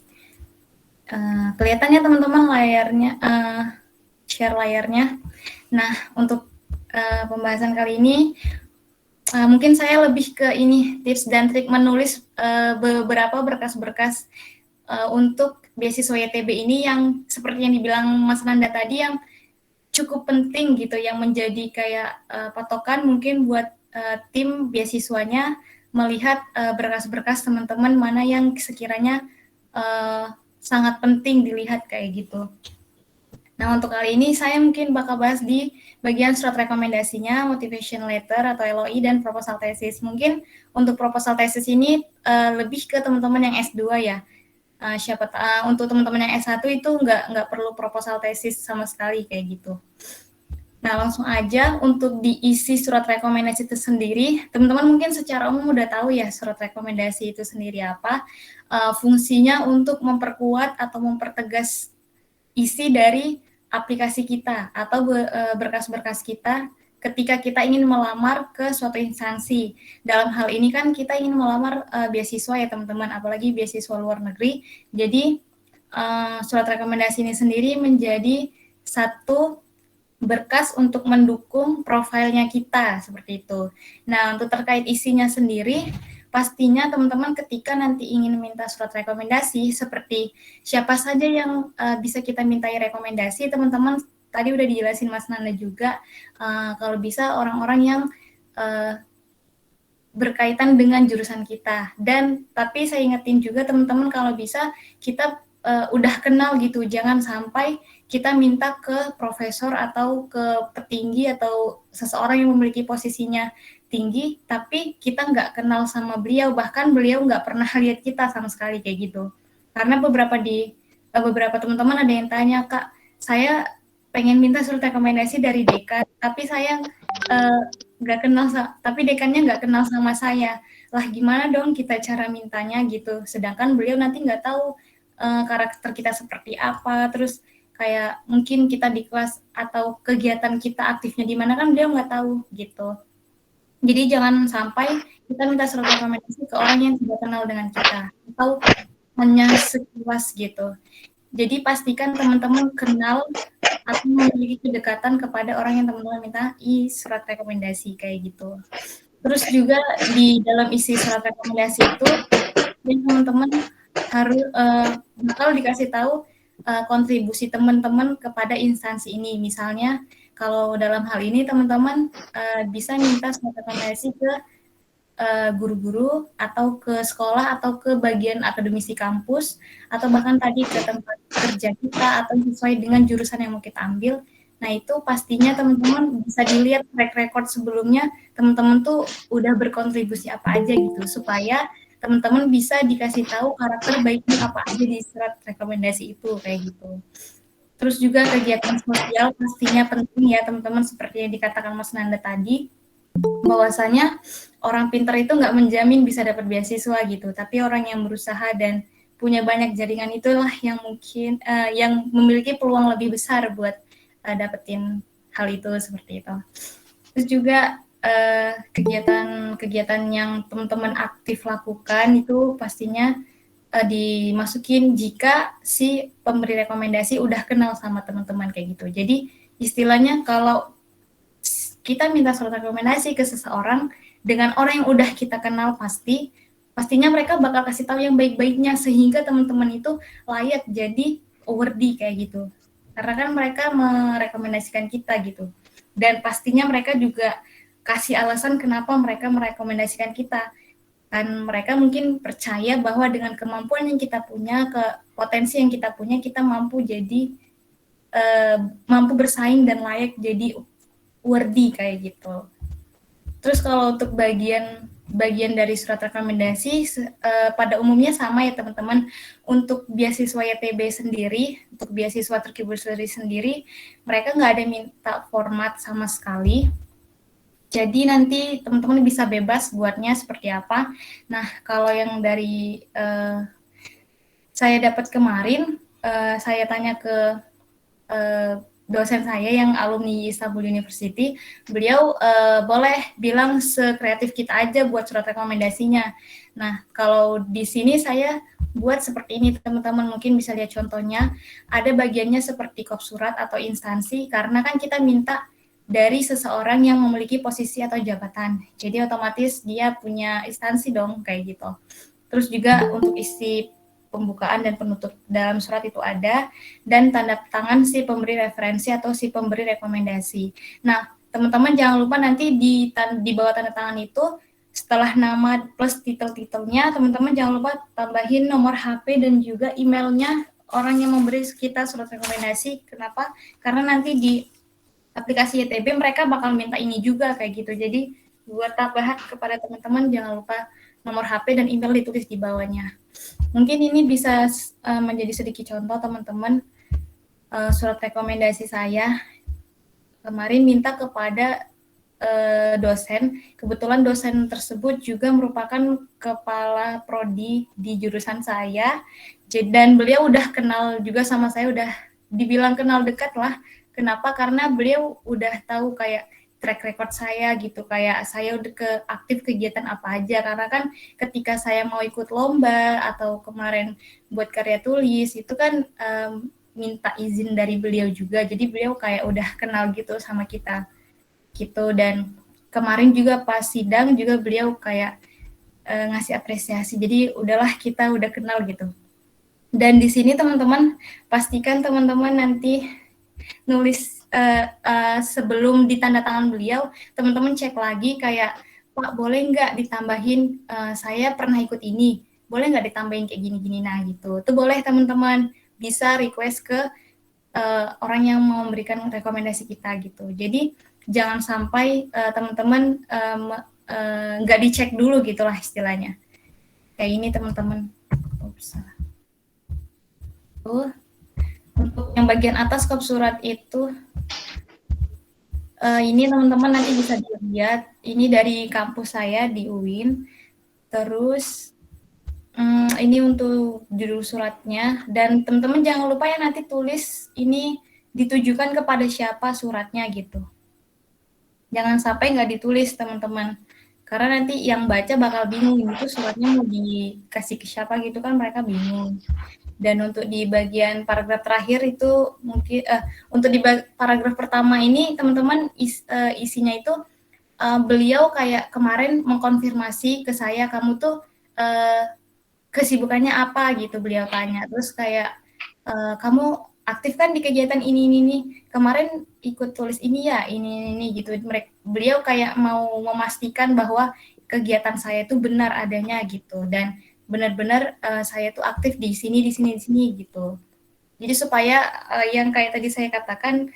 Kelihatannya teman-teman layarnya, share layarnya. Nah, untuk pembahasan kali ini, mungkin saya lebih ke ini, tips dan trik menulis beberapa berkas-berkas untuk beasiswa YTB ini yang seperti yang dibilang Mas Nanda tadi, yang cukup penting gitu, yang menjadi kayak patokan mungkin buat tim beasiswanya melihat berkas-berkas teman-teman mana yang sekiranya sangat penting dilihat kayak gitu. Nah, untuk kali ini saya mungkin bakal bahas di bagian surat rekomendasinya, motivation letter atau LOI, dan proposal tesis. Mungkin untuk proposal tesis ini lebih ke teman-teman yang S2 ya. Untuk teman-teman yang S1 itu nggak perlu proposal tesis sama sekali kayak gitu. Nah, langsung aja untuk diisi surat rekomendasi itu sendiri. Teman-teman mungkin secara umum udah tahu ya surat rekomendasi itu sendiri apa. Fungsinya untuk memperkuat atau mempertegas isi dari aplikasi kita atau berkas-berkas kita ketika kita ingin melamar ke suatu instansi. Dalam hal ini kan kita ingin melamar beasiswa ya teman-teman, apalagi beasiswa luar negeri. Jadi surat rekomendasi ini sendiri menjadi satu berkas untuk mendukung profilnya kita, seperti itu. Nah, untuk terkait isinya sendiri, pastinya teman-teman ketika nanti ingin minta surat rekomendasi, seperti siapa saja yang bisa kita mintai rekomendasi, teman-teman tadi udah dijelasin Mas Nanda juga, kalau bisa orang-orang yang berkaitan dengan jurusan kita. Dan tapi saya ingetin juga teman-teman kalau bisa kita udah kenal gitu, jangan sampai kita minta ke profesor atau ke petinggi atau seseorang yang memiliki posisinya tinggi, tapi kita nggak kenal sama beliau, bahkan beliau nggak pernah lihat kita sama sekali kayak gitu. Karena beberapa teman-teman ada yang tanya, Kak, saya pengen minta surat rekomendasi dari dekan, tapi saya nggak kenal, tapi dekannya nggak kenal sama saya. Lah gimana dong kita cara mintanya gitu, sedangkan beliau nanti nggak tahu karakter kita seperti apa, terus kayak mungkin kita di kelas atau kegiatan kita aktifnya di mana kan beliau nggak tahu gitu. Jadi jangan sampai kita minta surat rekomendasi ke orang yang tidak kenal dengan kita atau hanya sekilas gitu. Jadi pastikan teman-teman kenal atau memiliki kedekatan kepada orang yang teman-teman minta surat rekomendasi kayak gitu. Terus juga di dalam isi surat rekomendasi itu pastinya teman-teman harus bakal dikasih tahu kontribusi teman-teman kepada instansi ini. Misalnya kalau dalam hal ini teman-teman bisa minta surat rekomendasi ke guru-guru atau ke sekolah atau ke bagian akademisi kampus atau bahkan tadi ke tempat kerja kita atau sesuai dengan jurusan yang mau kita ambil. Nah, itu pastinya teman-teman bisa dilihat track record sebelumnya teman-teman tuh udah berkontribusi apa aja gitu supaya teman-teman bisa dikasih tahu karakter baiknya apa aja di surat rekomendasi itu kayak gitu. Terus juga kegiatan sosial pastinya penting ya teman-teman seperti yang dikatakan Mas Nanda tadi bahwasanya orang pintar itu nggak menjamin bisa dapat beasiswa gitu, tapi orang yang berusaha dan punya banyak jaringan itulah yang mungkin yang memiliki peluang lebih besar buat dapetin hal itu seperti itu. Terus juga kegiatan-kegiatan yang teman-teman aktif lakukan itu pastinya dimasukin jika si pemberi rekomendasi udah kenal sama teman-teman kayak gitu. Jadi istilahnya kalau kita minta surat rekomendasi ke seseorang dengan orang yang udah kita kenal pastinya mereka bakal kasih tahu yang baik-baiknya sehingga teman-teman itu layak jadi awardee kayak gitu. Karena kan mereka merekomendasikan kita gitu. Dan pastinya mereka juga kasih alasan kenapa mereka merekomendasikan kita. Kan mereka mungkin percaya bahwa dengan kemampuan yang kita punya, potensi yang kita punya, kita mampu jadi mampu bersaing dan layak jadi worthy kayak gitu. Terus kalau untuk bagian dari surat rekomendasi pada umumnya sama ya teman-teman. Untuk beasiswa YTB sendiri, untuk beasiswa Turki Bursary sendiri, mereka nggak ada minta format sama sekali. Jadi nanti teman-teman bisa bebas buatnya seperti apa. Nah, kalau yang dari saya dapat kemarin, saya tanya ke dosen saya yang alumni Istanbul University, beliau boleh bilang sekreatif kita aja buat surat rekomendasinya. Nah, kalau di sini saya buat seperti ini, teman-teman mungkin bisa lihat contohnya. Ada bagiannya seperti kop surat atau instansi, karena kan kita minta dari seseorang yang memiliki posisi atau jabatan. Jadi otomatis dia punya instansi dong, kayak gitu. Terus juga untuk isi pembukaan dan penutup dalam surat itu ada, dan tanda tangan si pemberi referensi atau si pemberi rekomendasi. Nah, teman-teman jangan lupa nanti di bawah tanda tangan itu, setelah nama plus titel-titelnya, teman-teman jangan lupa tambahin nomor HP dan juga emailnya orang yang memberi kita surat rekomendasi. Kenapa? Karena nanti di aplikasi YTB mereka bakal minta ini juga kayak gitu. Jadi buat tambahan kepada teman-teman jangan lupa nomor HP dan email ditulis di bawahnya. Mungkin ini bisa menjadi sedikit contoh teman-teman surat rekomendasi saya kemarin minta kepada dosen. Kebetulan dosen tersebut juga merupakan kepala prodi di jurusan saya dan beliau udah kenal juga sama saya, udah dibilang kenal dekat lah. Kenapa? Karena beliau udah tahu kayak track record saya gitu, kayak saya udah aktif kegiatan apa aja, karena kan ketika saya mau ikut lomba atau kemarin buat karya tulis itu kan minta izin dari beliau juga, jadi beliau kayak udah kenal gitu sama kita gitu. Dan kemarin juga pas sidang juga beliau kayak ngasih apresiasi, jadi udahlah kita udah kenal gitu. Dan di sini teman-teman pastikan teman-teman nanti nulis sebelum ditanda tangan beliau, teman-teman cek lagi kayak, Pak boleh nggak ditambahin saya pernah ikut ini, boleh nggak ditambahin kayak gini-gini, nah gitu. Itu boleh teman-teman bisa request ke orang yang mau memberikan rekomendasi kita gitu. Jadi jangan sampai teman-teman nggak dicek dulu gitulah istilahnya. Kayak ini teman-teman. Untuk yang bagian atas kop surat itu, ini teman-teman nanti bisa dilihat. Ini dari kampus saya di UIN. Terus ini untuk judul suratnya. Dan teman-teman jangan lupa ya nanti tulis ini ditujukan kepada siapa suratnya gitu. Jangan sampai nggak ditulis teman-teman. Karena nanti yang baca bakal bingung itu suratnya mau dikasih ke siapa gitu kan, mereka bingung. Dan untuk di bagian paragraf terakhir itu mungkin untuk di paragraf pertama ini teman-teman isinya itu beliau kayak kemarin mengkonfirmasi ke saya, kamu tuh kesibukannya apa gitu, beliau tanya. Terus kayak, kamu aktif kan di kegiatan ini, kemarin ikut tulis ini ya, ini gitu. Beliau kayak mau memastikan bahwa kegiatan saya itu benar adanya gitu, dan benar-benar saya tuh aktif di sini gitu. Jadi supaya yang kayak tadi saya katakan,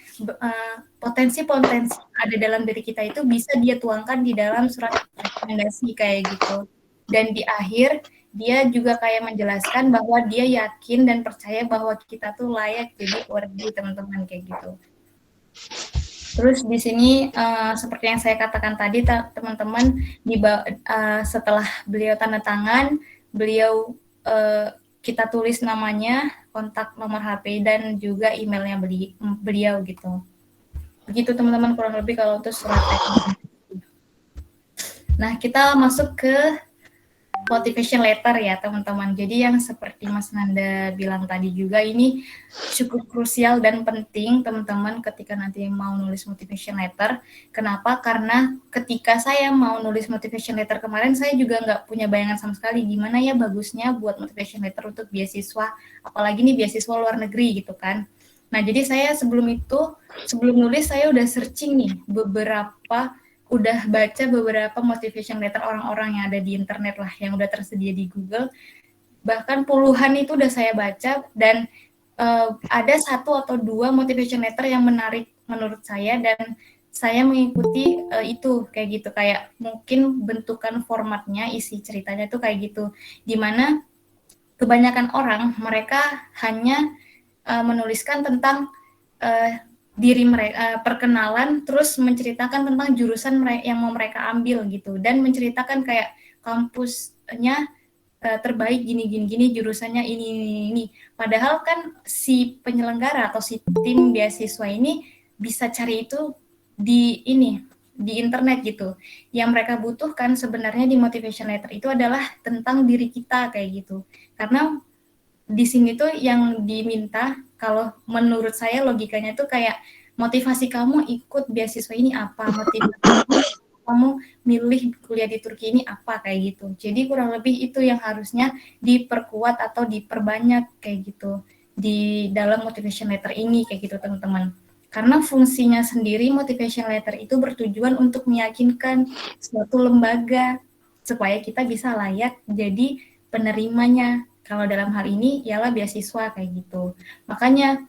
potensi-potensi ada dalam diri kita itu bisa dia tuangkan di dalam surat rekomendasi kayak gitu. Dan di akhir dia juga kayak menjelaskan bahwa dia yakin dan percaya bahwa kita tuh layak jadi worthy, teman-teman, kayak gitu. Terus di sini seperti yang saya katakan tadi, teman-teman, setelah beliau tanda tangan, beliau kita tulis namanya, kontak nomor HP, dan juga emailnya beliau gitu. Begitu teman-teman kurang lebih kalau untuk surat rekomendasi. Nah, kita masuk ke motivation letter ya teman-teman. Jadi yang seperti Mas Nanda bilang tadi juga, ini cukup krusial dan penting teman-teman ketika nanti mau nulis motivation letter. Kenapa? Karena ketika saya mau nulis motivation letter kemarin, saya juga nggak punya bayangan sama sekali gimana ya bagusnya buat motivation letter untuk beasiswa, apalagi nih beasiswa luar negeri gitu kan. Nah, jadi saya sebelum nulis saya udah searching nih udah baca beberapa motivation letter orang-orang yang ada di internet lah, yang udah tersedia di Google. Bahkan puluhan itu udah saya baca, dan ada 1 atau 2 motivation letter yang menarik menurut saya, dan saya mengikuti itu kayak gitu. Kayak mungkin bentukan formatnya, isi ceritanya tuh kayak gitu. Dimana kebanyakan orang mereka hanya menuliskan tentang diri mereka, perkenalan, terus menceritakan tentang jurusan yang mau mereka ambil gitu, dan menceritakan kayak kampusnya terbaik gini, jurusannya ini. Padahal kan si penyelenggara atau si tim beasiswa ini bisa cari itu di internet gitu. Yang mereka butuhkan sebenarnya di motivation letter itu adalah tentang diri kita kayak gitu. Karena di sini tuh yang diminta, kalau menurut saya logikanya tuh kayak motivasi kamu ikut beasiswa ini apa, motivasi kamu milih kuliah di Turki ini apa, kayak gitu. Jadi kurang lebih itu yang harusnya diperkuat atau diperbanyak kayak gitu di dalam motivation letter ini kayak gitu teman-teman. Karena fungsinya sendiri motivation letter itu bertujuan untuk meyakinkan suatu lembaga supaya kita bisa layak jadi penerimanya. Kalau dalam hal ini ialah beasiswa kayak gitu. Makanya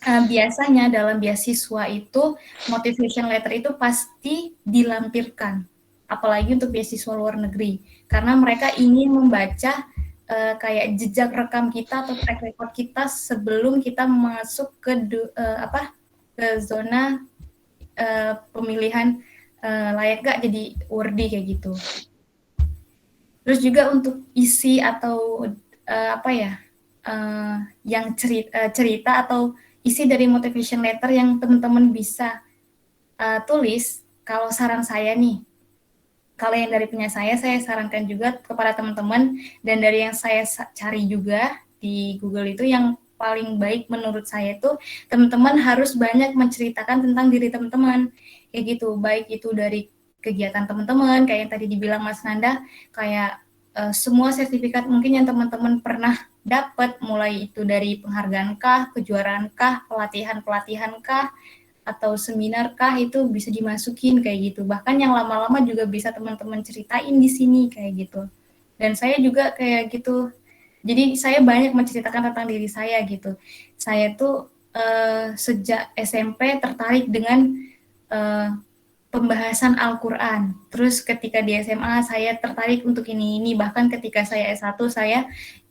biasanya dalam beasiswa itu motivation letter itu pasti dilampirkan, apalagi untuk beasiswa luar negeri, karena mereka ingin membaca kayak jejak rekam kita atau track record kita sebelum kita masuk ke zona pemilihan layak gak jadi worthy kayak gitu. Terus juga untuk isi atau yang cerita atau isi dari motivation letter yang teman-teman bisa tulis. Kalau saran saya nih, kalau yang dari punya saya sarankan juga kepada teman-teman, dan dari yang saya cari juga di Google itu, yang paling baik menurut saya itu teman-teman harus banyak menceritakan tentang diri teman-teman kayak gitu, baik itu dari kegiatan teman-teman kayak yang tadi dibilang Mas Nanda, kayak semua sertifikat mungkin yang teman-teman pernah dapat, mulai itu dari penghargaan kah, kejuaraan kah, pelatihan kah, atau seminar kah, itu bisa dimasukin kayak gitu. Bahkan yang lama-lama juga bisa teman-teman ceritain di sini kayak gitu. Dan saya juga kayak gitu. Jadi saya banyak menceritakan tentang diri saya gitu. Saya tuh sejak SMP tertarik dengan pembahasan Al-Quran. Terus ketika di SMA saya tertarik untuk ini. Bahkan ketika saya S1 saya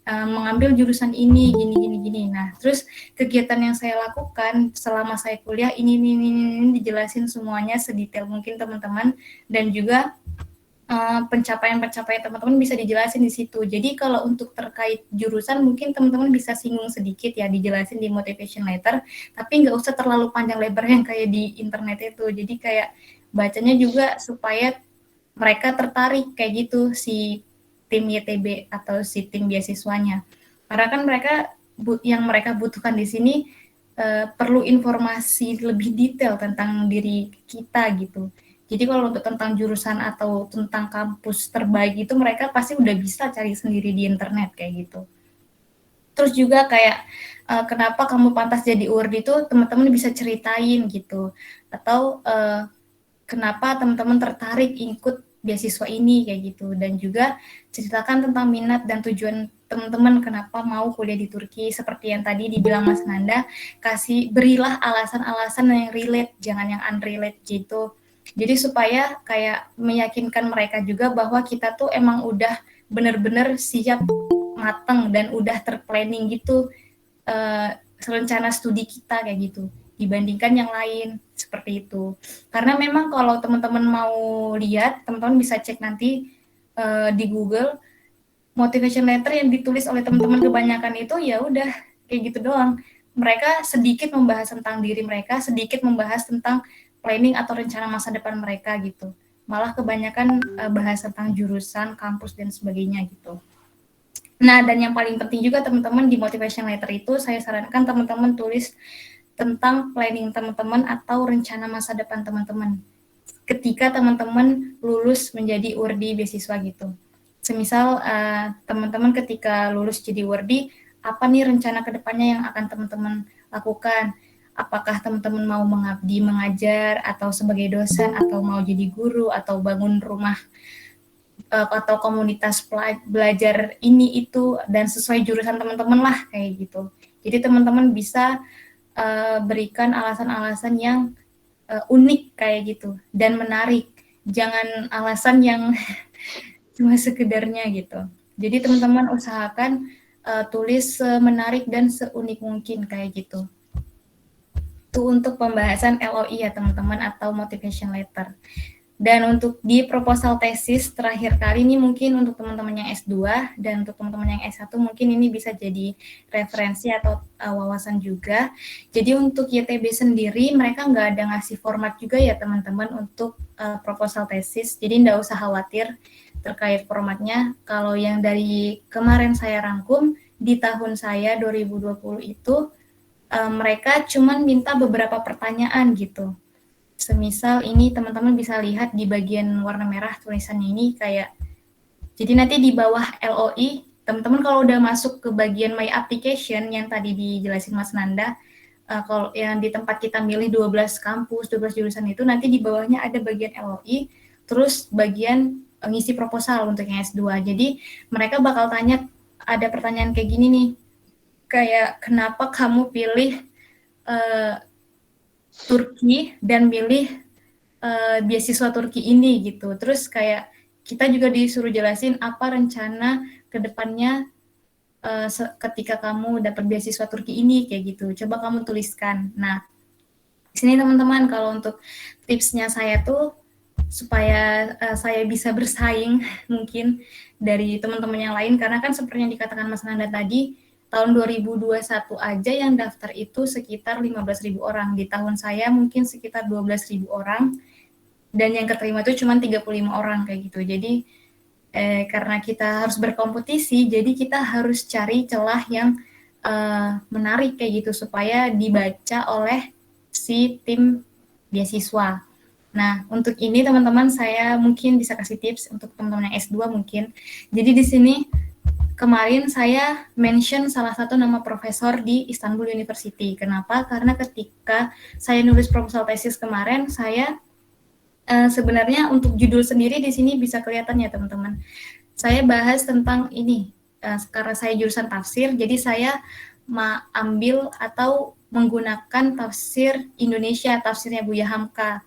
mengambil jurusan ini, gini. Nah, terus kegiatan yang saya lakukan selama saya kuliah ini dijelasin semuanya sedetail mungkin teman-teman, dan juga pencapaian-pencapaian teman-teman bisa dijelasin di situ. Jadi kalau untuk terkait jurusan mungkin teman-teman bisa singgung sedikit ya, dijelasin di motivation letter, tapi nggak usah terlalu panjang lebar yang kayak di internet itu. Jadi kayak bacanya juga supaya mereka tertarik kayak gitu, si tim YTB atau si tim beasiswanya. Karena kan yang mereka butuhkan di sini perlu informasi lebih detail tentang diri kita gitu. Jadi kalau untuk tentang jurusan atau tentang kampus terbaik itu mereka pasti udah bisa cari sendiri di internet kayak gitu. Terus juga kayak kenapa kamu pantas jadi URD itu teman-teman bisa ceritain gitu. Atau kenapa teman-teman tertarik ikut beasiswa ini kayak gitu, dan juga ceritakan tentang minat dan tujuan teman-teman kenapa mau kuliah di Turki. Seperti yang tadi dibilang Mas Nanda, berilah alasan-alasan yang relate, jangan yang unrelate gitu. Jadi supaya kayak meyakinkan mereka juga bahwa kita tuh emang udah bener-bener siap, mateng, dan udah terplanning gitu rencana studi kita kayak gitu dibandingkan yang lain, seperti itu. Karena memang kalau teman-teman mau lihat, teman-teman bisa cek nanti di Google, motivation letter yang ditulis oleh teman-teman kebanyakan itu ya udah kayak gitu doang. Mereka sedikit membahas tentang diri mereka, sedikit membahas tentang planning atau rencana masa depan mereka gitu. Malah kebanyakan bahas tentang jurusan, kampus, dan sebagainya gitu. Nah, dan yang paling penting juga teman-teman di motivation letter itu saya sarankan teman-teman tulis tentang planning teman-teman atau rencana masa depan teman-teman ketika teman-teman lulus menjadi URD beasiswa gitu. Semisal teman-teman ketika lulus jadi URD, apa nih rencana kedepannya yang akan teman-teman lakukan? Apakah teman-teman mau mengabdi mengajar atau sebagai dosen atau mau jadi guru atau bangun rumah atau komunitas belajar ini itu, dan sesuai jurusan teman-teman lah kayak gitu. Jadi teman-teman bisa berikan alasan-alasan yang unik kayak gitu dan menarik. Jangan alasan yang cuma sekedarnya gitu. Jadi teman-teman usahakan tulis semenarik dan seunik mungkin kayak gitu. Itu untuk pembahasan LOI ya teman-teman, atau motivation letter. Dan untuk di proposal tesis terakhir kali ini mungkin untuk teman-teman yang S2 dan untuk teman-teman yang S1 mungkin ini bisa jadi referensi atau wawasan juga. Jadi untuk YTB sendiri mereka nggak ada ngasih format juga ya teman-teman untuk proposal tesis. Jadi nggak usah khawatir terkait formatnya. Kalau yang dari kemarin saya rangkum di tahun saya 2020 itu mereka cuman minta beberapa pertanyaan gitu. Semisal ini teman-teman bisa lihat di bagian warna merah tulisannya ini kayak, jadi nanti di bawah LOI, teman-teman kalau udah masuk ke bagian My Application yang tadi dijelasin Mas Nanda, kalau yang di tempat kita milih 12 kampus, 12 jurusan itu, nanti di bawahnya ada bagian LOI, terus bagian ngisi proposal untuk yang S2. Jadi mereka bakal tanya, ada pertanyaan kayak gini nih, kayak kenapa kamu pilih Turki dan milih beasiswa Turki ini gitu. Terus kayak kita juga disuruh jelasin apa rencana kedepannya ketika kamu dapat beasiswa Turki ini kayak gitu. Coba kamu tuliskan. Nah, di sini teman-teman kalau untuk tipsnya saya tuh supaya saya bisa bersaing mungkin dari teman-teman yang lain, karena kan seperti yang dikatakan Mas Nanda tadi, tahun 2021 aja yang daftar itu sekitar 15.000 orang. Di tahun saya mungkin sekitar 12.000 orang. Dan yang keterima itu cuma 35 orang kayak gitu. Jadi karena kita harus berkompetisi, jadi kita harus cari celah yang menarik kayak gitu supaya dibaca oleh si tim beasiswa. Nah, untuk ini teman-teman saya mungkin bisa kasih tips untuk teman-teman yang S2 mungkin. Jadi di sini kemarin saya mention salah satu nama profesor di Istanbul University. Kenapa? Karena ketika saya nulis proposal tesis kemarin, saya sebenarnya untuk judul sendiri di sini bisa kelihatan ya teman-teman. Saya bahas tentang ini, karena saya jurusan tafsir, jadi saya ambil atau menggunakan tafsir Indonesia, tafsirnya Buya Hamka,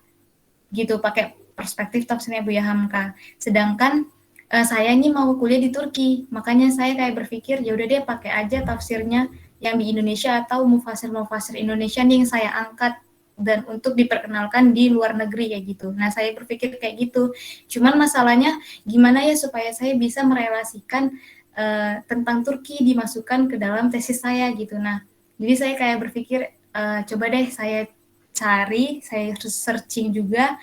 gitu, pakai perspektif tafsirnya Buya Hamka. Sedangkan saya ini mau kuliah di Turki, makanya saya kayak berpikir ya udah deh pakai aja tafsirnya yang di Indonesia atau mufasir Indonesia nih yang saya angkat dan untuk diperkenalkan di luar negeri kayak gitu. Nah, saya berpikir kayak gitu. Cuman masalahnya gimana ya supaya saya bisa merelasikan tentang Turki dimasukkan ke dalam tesis saya gitu. Nah, jadi saya kayak berpikir coba deh saya cari, saya searching juga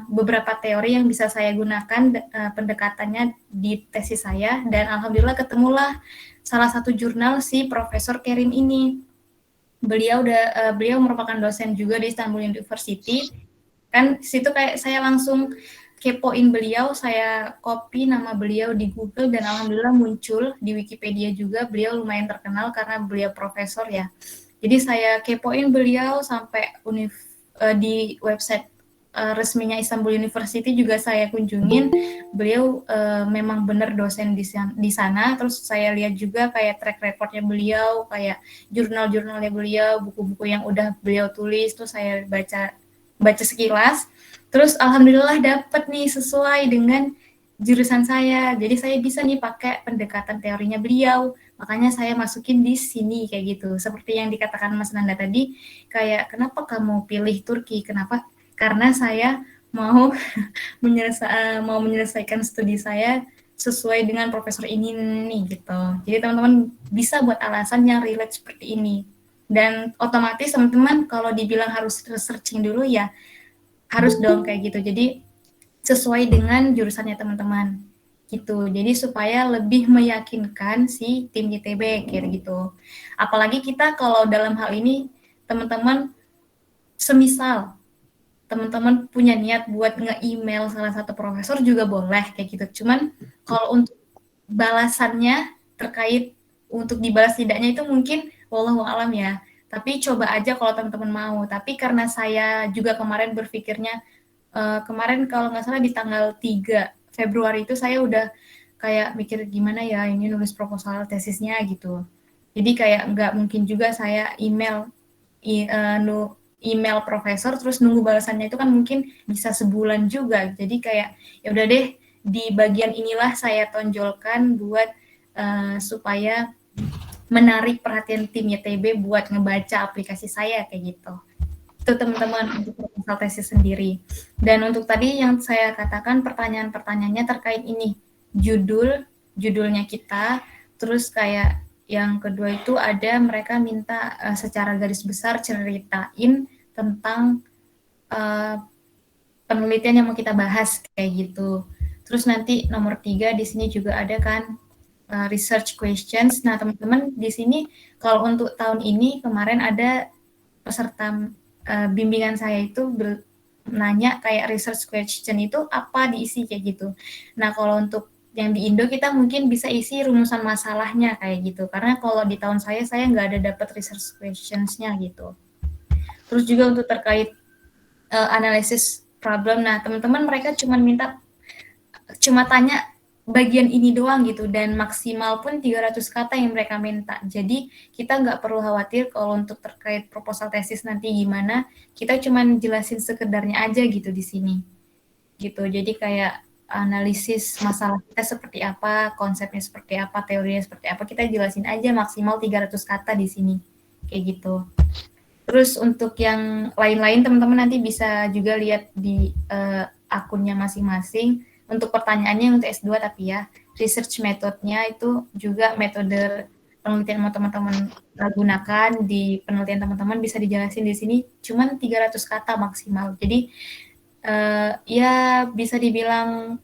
beberapa teori yang bisa saya gunakan pendekatannya di tesis saya, dan alhamdulillah ketemulah salah satu jurnal si Profesor Kerim ini. Beliau merupakan dosen juga di Istanbul University Kan situ kayak saya langsung kepoin beliau, saya copy nama beliau di Google dan alhamdulillah muncul di Wikipedia juga. Beliau lumayan terkenal karena beliau profesor ya. Jadi saya kepoin beliau sampai di website resminya Istanbul University juga saya kunjungin. Beliau memang benar dosen di sana. Terus saya lihat juga kayak track recordnya beliau, kayak jurnal-jurnalnya beliau, buku-buku yang udah beliau tulis. Terus saya baca sekilas. Terus alhamdulillah dapat nih sesuai dengan jurusan saya. Jadi saya bisa nih pakai pendekatan teorinya beliau. Makanya saya masukin di sini kayak gitu. Seperti yang dikatakan Mas Nanda tadi, kayak kenapa kamu pilih Turki? Kenapa? Karena saya mau menyelesaikan studi saya sesuai dengan profesor ini nih gitu. Jadi teman-teman bisa buat alasan yang relate seperti ini. Dan otomatis teman-teman kalau dibilang harus researching dulu ya harus dong kayak gitu. Jadi sesuai dengan jurusannya teman-teman gitu. Jadi supaya lebih meyakinkan si tim ITB kayak gitu. Apalagi kita kalau dalam hal ini teman-teman semisal teman-teman punya niat buat nge-email salah satu profesor juga boleh kayak gitu. Cuman kalau untuk balasannya terkait untuk dibalas tidaknya itu mungkin wallahu alam ya. Tapi coba aja kalau teman-teman mau. Tapi karena saya juga kemarin berpikirnya, kemarin kalau nggak salah di tanggal 3 Februari itu saya udah kayak mikir gimana ya ini nulis proposal tesisnya gitu. Jadi kayak nggak mungkin juga saya email profesor terus nunggu balasannya itu kan mungkin bisa sebulan juga. Jadi kayak ya udah deh di bagian inilah saya tonjolkan buat supaya menarik perhatian tim YTB buat ngebaca aplikasi saya kayak gitu. Itu teman-teman untuk proposal tesis sendiri. Dan untuk tadi yang saya katakan pertanyaan-pertanyaannya terkait ini judulnya kita, terus kayak yang kedua itu ada mereka minta secara garis besar ceritain tentang penelitian yang mau kita bahas kayak gitu. Terus nanti nomor 3 di sini juga ada kan research questions. Nah, teman-teman di sini kalau untuk tahun ini kemarin ada peserta bimbingan saya itu nanya kayak research question itu apa diisi kayak gitu. Nah, kalau untuk yang di Indo kita mungkin bisa isi rumusan masalahnya kayak gitu. Karena kalau di tahun saya nggak ada dapat research questions-nya gitu. Terus juga untuk terkait analisis problem. Nah, teman-teman mereka cuma tanya bagian ini doang gitu dan maksimal pun 300 kata yang mereka minta. Jadi kita nggak perlu khawatir kalau untuk terkait proposal tesis nanti gimana, kita cuma jelasin sekedarnya aja gitu di sini. Gitu. Jadi kayak analisis masalah kita seperti apa, konsepnya seperti apa, teorinya seperti apa, kita jelasin aja maksimal 300 kata di sini. Kayak gitu. Terus untuk yang lain-lain teman-teman nanti bisa juga lihat di akunnya masing-masing. Untuk pertanyaannya untuk S2 tapi ya, research methodnya itu juga metode penelitian yang teman-teman gunakan di penelitian teman-teman bisa dijelasin di sini cuman 300 kata maksimal. Jadi ya bisa dibilang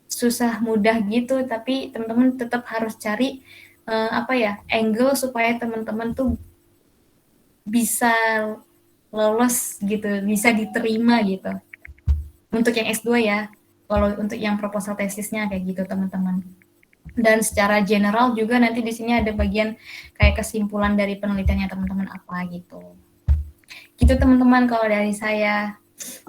susah mudah gitu, tapi teman-teman tetap harus cari angle supaya teman-teman tuh bisa lolos gitu, bisa diterima gitu. Untuk yang S2 ya. Kalau untuk yang proposal tesisnya kayak gitu teman-teman. Dan secara general juga nanti di sini ada bagian kayak kesimpulan dari penelitiannya teman-teman apa gitu. Gitu teman-teman kalau dari saya.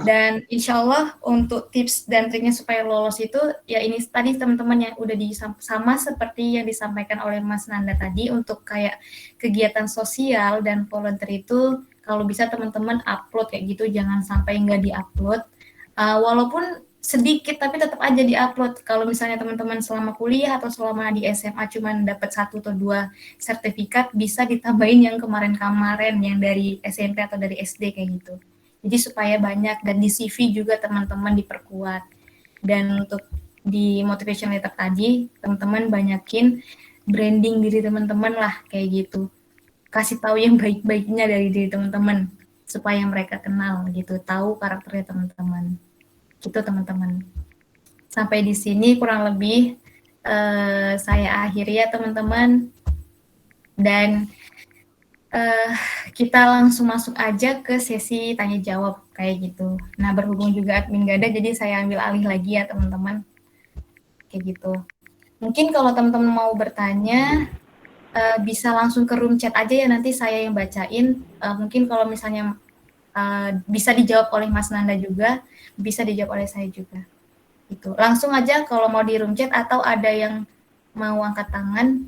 Dan insya Allah untuk tips dan triknya supaya lolos itu ya ini tadi teman-teman yang udah sama seperti yang disampaikan oleh Mas Nanda tadi untuk kayak kegiatan sosial dan volunteer itu kalau bisa teman-teman upload kayak gitu, jangan sampai nggak di-upload. Walaupun sedikit tapi tetap aja di-upload. Kalau misalnya teman-teman selama kuliah atau selama di SMA cuman dapat 1 atau 2 sertifikat, bisa ditambahin yang kemarin-kemarin yang dari SMP atau dari SD kayak gitu. Jadi supaya banyak dan di CV juga teman-teman diperkuat. Dan untuk di motivation letter tadi, teman-teman banyakin branding diri teman-teman lah kayak gitu. Kasih tahu yang baik-baiknya dari diri teman-teman supaya mereka kenal gitu, tahu karakternya teman-teman. Gitu teman-teman. Sampai di sini kurang lebih saya akhiri ya teman-teman. Dan kita langsung masuk aja ke sesi tanya jawab kayak gitu. Nah, berhubung juga admin gak ada, jadi saya ambil alih lagi ya teman-teman. Kayak gitu. Mungkin kalau teman-teman mau bertanya, bisa langsung ke room chat aja ya, nanti saya yang bacain. Mungkin kalau misalnya bisa dijawab oleh Mas Nanda juga, bisa dijawab oleh saya juga. Itu. Langsung aja kalau mau di room chat atau ada yang mau angkat tangan,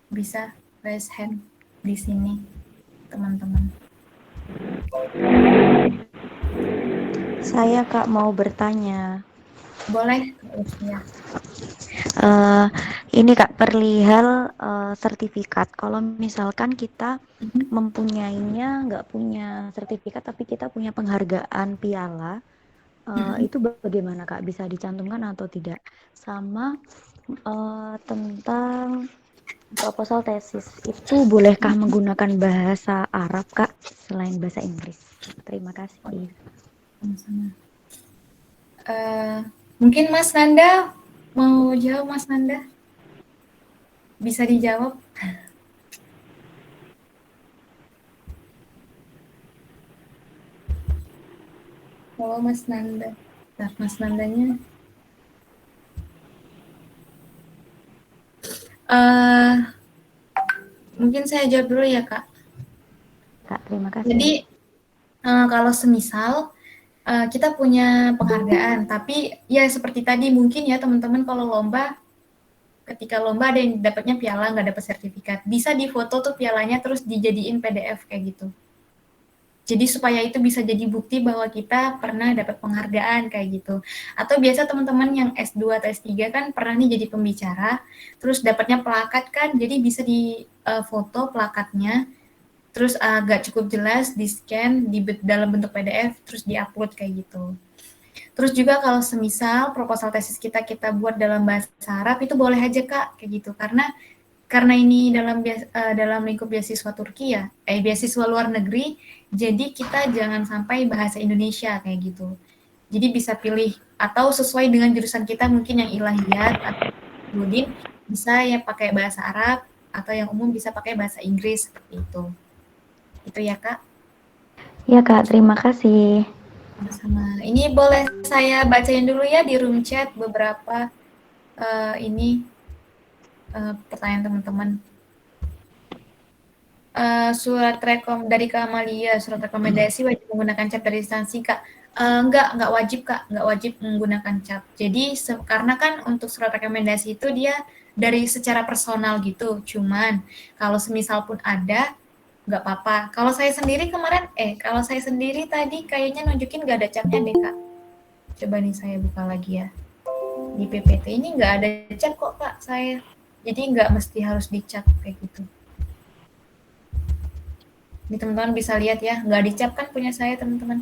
bisa raise hand di sini, teman-teman. Saya Kak mau bertanya. Boleh? Ya. Ini Kak, perihal sertifikat. Kalau misalkan kita mempunyainya, nggak punya sertifikat, tapi kita punya penghargaan piala, itu bagaimana Kak? Bisa dicantumkan atau tidak? Sama tentang proposal tesis, itu bolehkah menggunakan bahasa Arab Kak, selain bahasa Inggris? Terima kasih. Mungkin Mas Nanda mau jawab, Mas Nanda? Bisa dijawab? Halo Mas Nanda. Nah, Mas Nandanya. Mungkin saya jawab dulu ya Kak. Kak, terima kasih. Jadi kalau semisal kita punya penghargaan, tapi ya seperti tadi mungkin ya teman-teman kalau lomba, ketika lomba ada yang dapatnya piala, nggak dapat sertifikat, bisa difoto tuh pialanya terus dijadiin PDF kayak gitu. Jadi supaya itu bisa jadi bukti bahwa kita pernah dapat penghargaan kayak gitu. Atau biasa teman-teman yang S2 atau S3 kan pernah nih jadi pembicara, terus dapatnya plakat kan, jadi bisa di foto plakatnya, terus agak cukup jelas, di-scan di dalam bentuk PDF, terus di-upload kayak gitu. Terus juga kalau semisal proposal tesis kita buat dalam bahasa Arab, itu boleh aja Kak, kayak gitu. Karena ini dalam lingkup beasiswa Turki ya, beasiswa luar negeri, jadi kita jangan sampai bahasa Indonesia kayak gitu. Jadi bisa pilih atau sesuai dengan jurusan kita mungkin yang ilahiyat atau Budin bisa ya pakai bahasa Arab atau yang umum bisa pakai bahasa Inggris seperti itu. Itu ya Kak. Ya Kak, terima kasih. Sama. Ini boleh saya bacain dulu ya di room chat beberapa pertanyaan teman-teman. Surat dari Kak Amalia, surat rekomendasi wajib menggunakan cap dari instansi Kak. Enggak wajib Kak, enggak wajib menggunakan cap. Jadi karena kan untuk surat rekomendasi itu dia dari secara personal gitu. Cuman kalau semisal pun ada, enggak apa-apa. Kalau saya sendiri tadi kayaknya nunjukin enggak ada capnya deh Kak. Coba nih saya buka lagi ya. Di PPT ini enggak ada cap kok Kak saya. Jadi enggak mesti harus dicap kayak gitu. Ini teman-teman bisa lihat ya, nggak dicap kan punya saya teman-teman.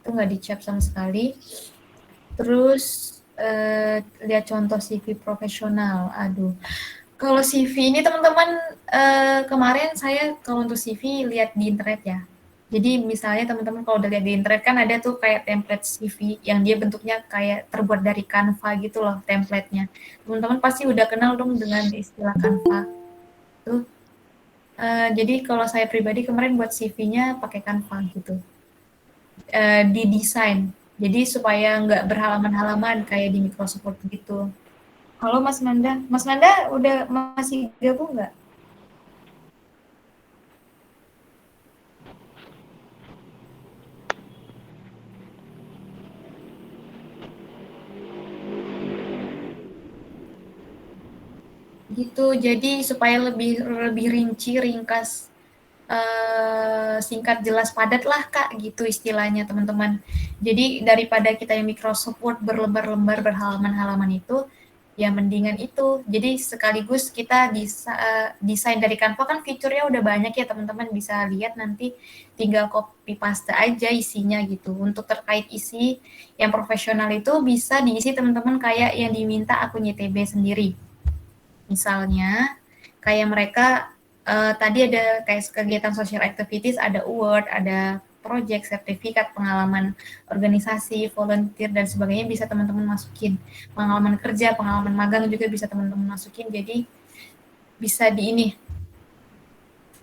Itu nggak dicap sama sekali. Terus lihat contoh CV profesional. Aduh, kalau CV ini teman-teman kemarin saya kalau untuk CV lihat di internet ya. Jadi misalnya teman-teman kalau udah lihat di internet kan ada tuh kayak template CV yang dia bentuknya kayak terbuat dari Canva gitu loh templatenya. Teman-teman pasti udah kenal dong dengan istilah Canva. Tuh. Jadi kalau saya pribadi kemarin buat CV-nya pakai Canva gitu. Didesain. Jadi supaya nggak berhalaman-halaman kayak di Microsoft Word gitu. Halo Mas Nanda. Mas Nanda udah masih gabung nggak? Gitu. Jadi supaya lebih rinci, ringkas, singkat, jelas, padat lah Kak, gitu istilahnya teman-teman. Jadi daripada kita yang Microsoft Word berlembar-lembar berhalaman-halaman itu, ya mendingan itu. Jadi sekaligus kita desain dari Canva kan fiturnya udah banyak ya teman-teman, bisa lihat nanti tinggal copy paste aja isinya gitu. Untuk terkait isi yang profesional itu bisa diisi teman-teman kayak yang diminta akun YTB sendiri. Misalnya kayak mereka tadi ada kayak kegiatan social activities, ada award, ada project, sertifikat, pengalaman organisasi, volunteer, dan sebagainya bisa teman-teman masukin. Pengalaman kerja, pengalaman magang juga bisa teman-teman masukin. Jadi bisa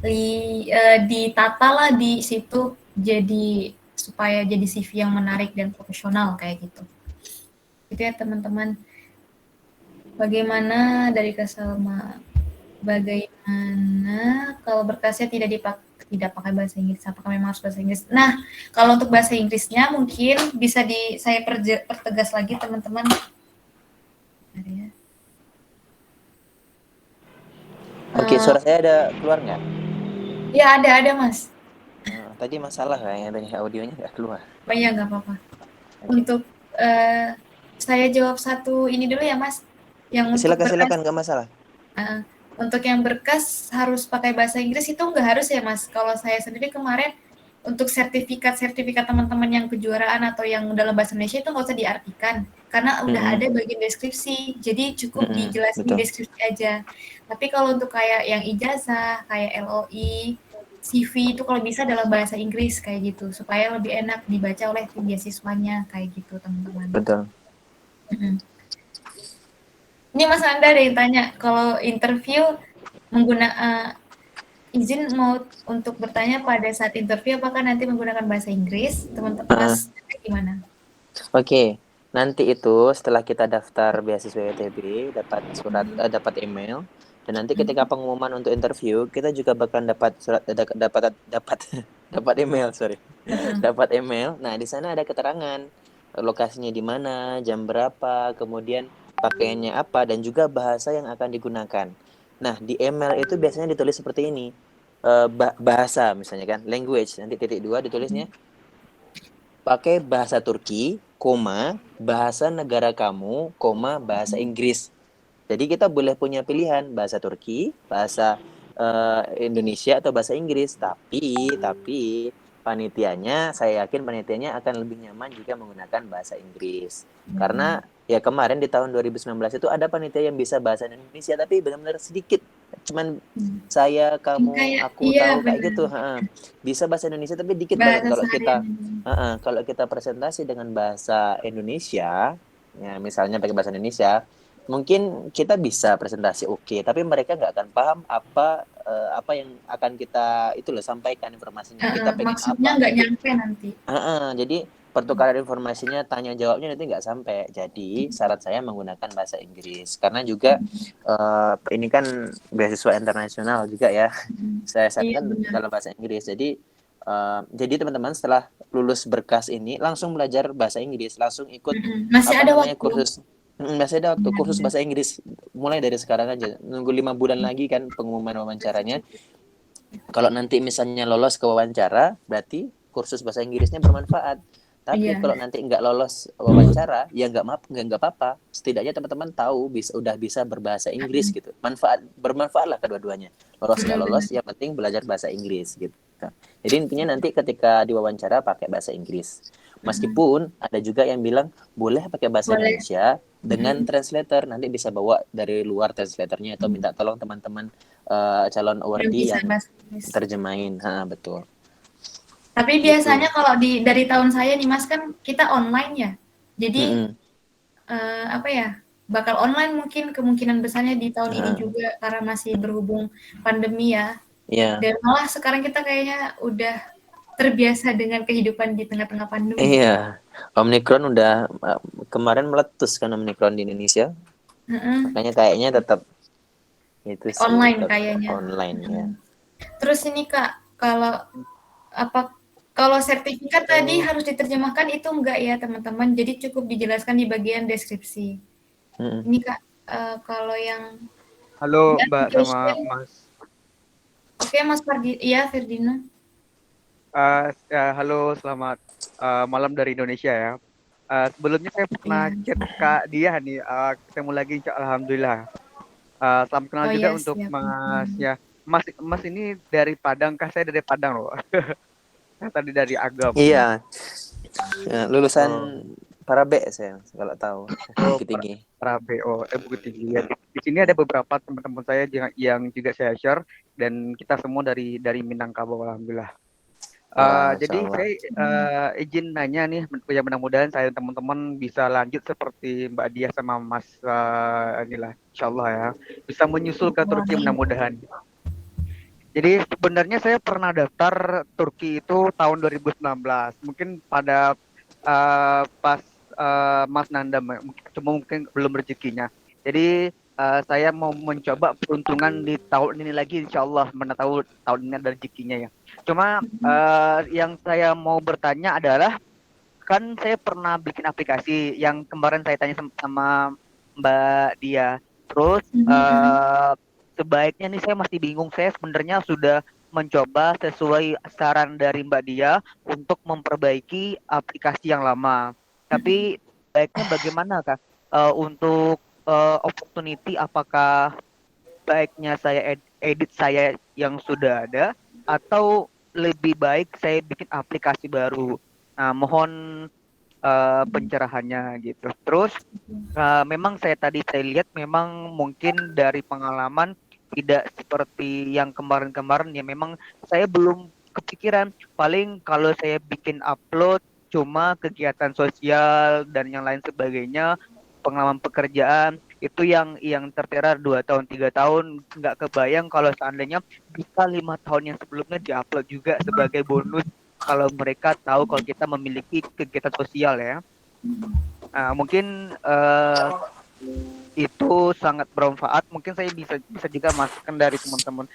ditata lah di situ jadi supaya jadi CV yang menarik dan profesional kayak gitu. Itu ya teman-teman. Bagaimana dari Kak Salma? Bagaimana kalau berkasnya tidak pakai bahasa Inggris? Apakah memang harus bahasa Inggris? Nah, kalau untuk bahasa Inggrisnya mungkin bisa saya pertegas lagi teman-teman. Oke, suara saya ada keluar nggak? Ya ada Mas. Tadi masalah kayaknya dari audionya nggak keluar. Oh iya nggak apa-apa. Untuk saya jawab satu ini dulu ya Mas. Yang untuk Silakan nggak masalah. Untuk yang berkas harus pakai bahasa Inggris itu nggak harus ya Mas. Kalau saya sendiri kemarin untuk sertifikat teman-teman yang kejuaraan atau yang dalam bahasa Indonesia itu nggak usah diartikan karena udah ada bagian deskripsi, jadi cukup dijelasin di deskripsi aja. Tapi kalau untuk kayak yang ijazah, kayak LOI, CV itu kalau bisa dalam bahasa Inggris kayak gitu supaya lebih enak dibaca oleh tim beasiswanya kayak gitu teman-teman. Betul. Ini Mas Anda ada yang tanya kalau interview menggunakan izin mau untuk bertanya pada saat interview apakah nanti menggunakan bahasa Inggris, teman-teman Mas gimana? Oke, nanti itu setelah kita daftar beasiswa ITB, dapat surat, dapat email, dan nanti ketika pengumuman untuk interview, kita juga bakal dapat surat, dapat email, dapat email. Nah, di sana ada keterangan lokasinya di mana, jam berapa, kemudian pakaiannya apa, dan juga bahasa yang akan digunakan. Nah, di email itu biasanya ditulis seperti ini, bahasa misalnya kan, language, nanti titik 2 ditulisnya pakai bahasa Turki, bahasa negara kamu, bahasa Inggris. Jadi kita boleh punya pilihan bahasa Turki, bahasa Indonesia atau bahasa Inggris. Tapi panitianya, saya yakin panitianya akan lebih nyaman jika menggunakan bahasa Inggris. Karena ya kemarin di tahun 2019 itu ada panitia yang bisa bahasa Indonesia, tapi benar-benar sedikit. Cuman saya, kamu, aku tahu kayak gitu. Bisa bahasa Indonesia tapi dikit banget. Kalau kita presentasi dengan bahasa Indonesia, ya misalnya pakai bahasa Indonesia, mungkin kita bisa presentasi oke, tapi mereka nggak akan paham apa yang akan kita sampaikan informasinya. Kita pengen maksudnya apa? Nggak nyampe nanti. Jadi pertukaran informasinya, tanya jawabnya nanti nggak sampai. Jadi syarat saya menggunakan bahasa Inggris karena juga ini kan beasiswa internasional juga ya. Saya kan dalam bahasa Inggris. Jadi teman-teman setelah lulus berkas ini langsung belajar bahasa Inggris, langsung ikut masih ada waktu. kursus. Masih ada waktu kursus bahasa Inggris mulai dari sekarang aja. Nunggu 5 bulan lagi kan pengumuman wawancaranya. Kalau nanti misalnya lolos ke wawancara, berarti kursus bahasa Inggrisnya bermanfaat. Tapi kalau nanti nggak lolos wawancara, ya nggak apa-apa. Setidaknya teman-teman tahu udah bisa berbahasa Inggris gitu. Bermanfaatlah kedua-duanya. Lolos nggak lolos, yang penting belajar bahasa Inggris gitu. Jadi intinya nanti ketika diwawancara pakai bahasa Inggris. Meskipun ada juga yang bilang boleh pakai bahasa Indonesia dengan translator, nanti bisa bawa dari luar translatornya atau minta tolong teman-teman calon awardee yang terjemahin. Betul. Tapi biasanya kalau dari tahun saya nih Mas kan kita online ya. Jadi bakal online mungkin kemungkinan besarnya di tahun ini juga karena masih berhubung pandemi ya. Dan malah sekarang kita kayaknya udah terbiasa dengan kehidupan di tengah-tengah pandemi. Iya, Omicron udah kemarin meletus kan Omicron di Indonesia. Makanya kayaknya tetap itu sih, online tetap kayaknya. Online ya. Terus ini Kak, kalau sertifikat tadi harus diterjemahkan itu enggak ya teman-teman? Jadi cukup dijelaskan di bagian deskripsi. Ini Kak, kalau yang halo Mbak sama Mas. Oke, Mas Ferdinand. Halo, selamat malam dari Indonesia ya. Sebelumnya saya pernah chat Kak Dia nih, ketemu lagi alhamdulillah. Salam kenal juga untuk Mas ya. Mas ini dari Padang kah? Saya dari Padang loh. Saya tadi dari Agam. Iya. Lulusan Parabe saya kalau tahu. Bukit Tinggi. Parabe. Bukit Tinggi. Ya. Di sini ada beberapa teman-teman saya yang juga saya share dan kita semua dari Minangkabau alhamdulillah. Jadi saya izin nanya nih, ya mudah-mudahan saya teman-teman bisa lanjut seperti Mbak Dia sama Mas inilah, insyaallah ya bisa menyusul ke Turki mudah-mudahan. Jadi sebenarnya saya pernah daftar Turki itu tahun 2019. Mungkin pada pas Mas Nanda mungkin belum rezekinya. Jadi saya mau mencoba peruntungan di tahun ini lagi, insya Allah. Mana tahu tahun ini ada rezekinya ya. Cuma yang saya mau bertanya adalah, kan saya pernah bikin aplikasi yang kemarin saya tanya sama Mbak Dia. Terus sebaiknya nih saya masih bingung. Saya sebenarnya sudah mencoba sesuai saran dari Mbak Dia untuk memperbaiki aplikasi yang lama. Tapi baiknya bagaimana Kak? Untuk opportunity, apakah baiknya saya edit saya yang sudah ada, atau lebih baik saya bikin aplikasi baru? Nah, mohon pencerahannya gitu. Terus memang saya lihat memang mungkin dari pengalaman tidak seperti yang kemarin-kemarin ya, memang saya belum kepikiran. Paling kalau saya bikin upload cuma kegiatan sosial dan yang lain sebagainya, pengalaman pekerjaan itu yang tertera 2 tahun 3 tahun, nggak kebayang kalau seandainya bisa 5 tahun yang sebelumnya diupload juga sebagai bonus kalau mereka tahu kalau kita memiliki kegiatan sosial ya. Mungkin itu sangat bermanfaat. Mungkin saya bisa juga masukkan dari teman-teman.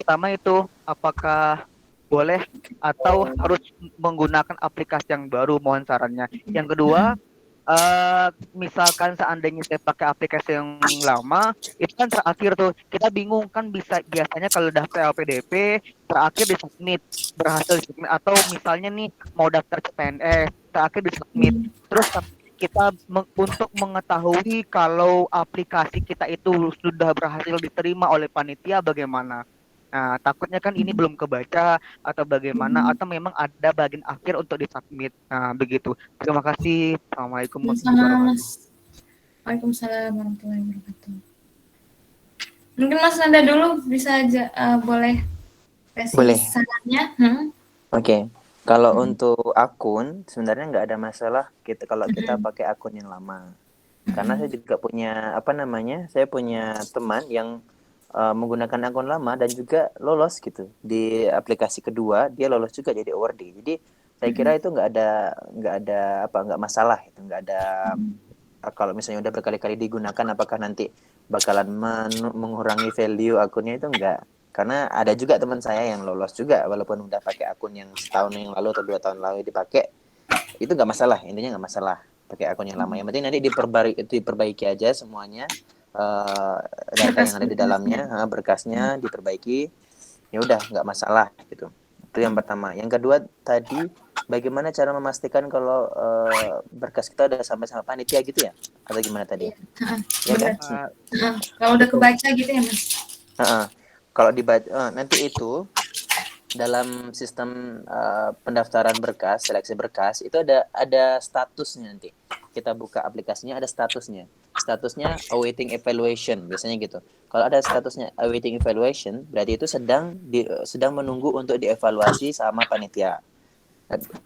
Pertama itu, apakah boleh atau harus menggunakan aplikasi yang baru? Mohon sarannya. Yang kedua, misalkan seandainya saya pakai aplikasi yang lama, itu kan terakhir tuh kita bingung kan, biasanya kalau daftar LPDP terakhir di submit, berhasil di submit, atau misalnya nih mau daftar CPNS terakhir di submit. Terus kita untuk mengetahui kalau aplikasi kita itu sudah berhasil diterima oleh panitia bagaimana? Nah, takutnya kan ini belum kebaca atau bagaimana, atau memang ada bagian akhir untuk disubmit. Nah, begitu. Terima kasih. Assalamualaikum warahmatullahi Sama wabarakatuh. Mas. Waalaikumsalam warahmatullahi wabarakatuh. Mungkin Mas Nanda dulu bisa aja boleh kasih Boleh. sarannya. Oke. Kalau untuk akun sebenarnya nggak ada masalah kalau kita pakai akun yang lama. Karena saya juga punya saya punya teman yang menggunakan akun lama dan juga lolos gitu di aplikasi kedua, dia lolos juga jadi awardee. Jadi saya kira itu nggak masalah itu, nggak ada. Kalau misalnya udah berkali-kali digunakan, apakah nanti bakalan mengurangi value akunnya, itu enggak. Karena ada juga teman saya yang lolos juga walaupun udah pakai akun yang setahun yang lalu atau 2 tahun lalu dipakai, itu nggak masalah, intinya nggak masalah pakai akun yang lama. Yang penting nanti diperbaiki aja semuanya, data yang ada di dalamnya, berkasnya diperbaiki, ya udah nggak masalah gitu. Itu yang pertama. Yang kedua tadi, bagaimana cara memastikan kalau berkas kita udah sampai sama panitia gitu ya, atau gimana tadi? Ya kan? Kalau udah kebaca gitu ya Mas. Kalau dibaca nanti itu dalam sistem pendaftaran berkas, seleksi berkas itu ada statusnya. Nanti kita buka aplikasinya, ada statusnya awaiting evaluation biasanya gitu. Kalau ada statusnya awaiting evaluation, berarti itu sedang menunggu untuk dievaluasi sama panitia.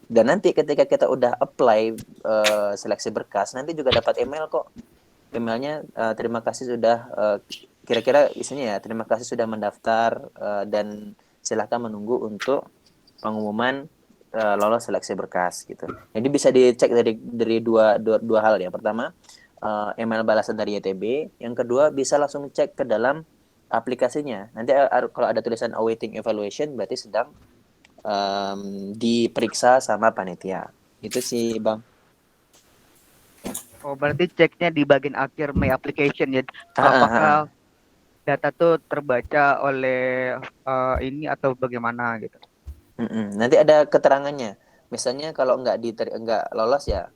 Dan nanti ketika kita udah apply seleksi berkas, nanti juga dapat email kok. Emailnya terima kasih sudah kira-kira isinya ya, terima kasih sudah mendaftar dan silahkan menunggu untuk pengumuman lolos seleksi berkas gitu. Jadi bisa dicek dari dua hal ya. Pertama, email balasan dari YTB. Yang kedua, bisa langsung cek ke dalam aplikasinya. Nanti kalau ada tulisan awaiting evaluation, berarti sedang diperiksa sama panitia. Itu sih, Bang. Oh, berarti ceknya di bagian akhir My Application ya. Apakah data tuh terbaca oleh ini atau bagaimana gitu? Nanti ada keterangannya. Misalnya kalau nggak lolos ya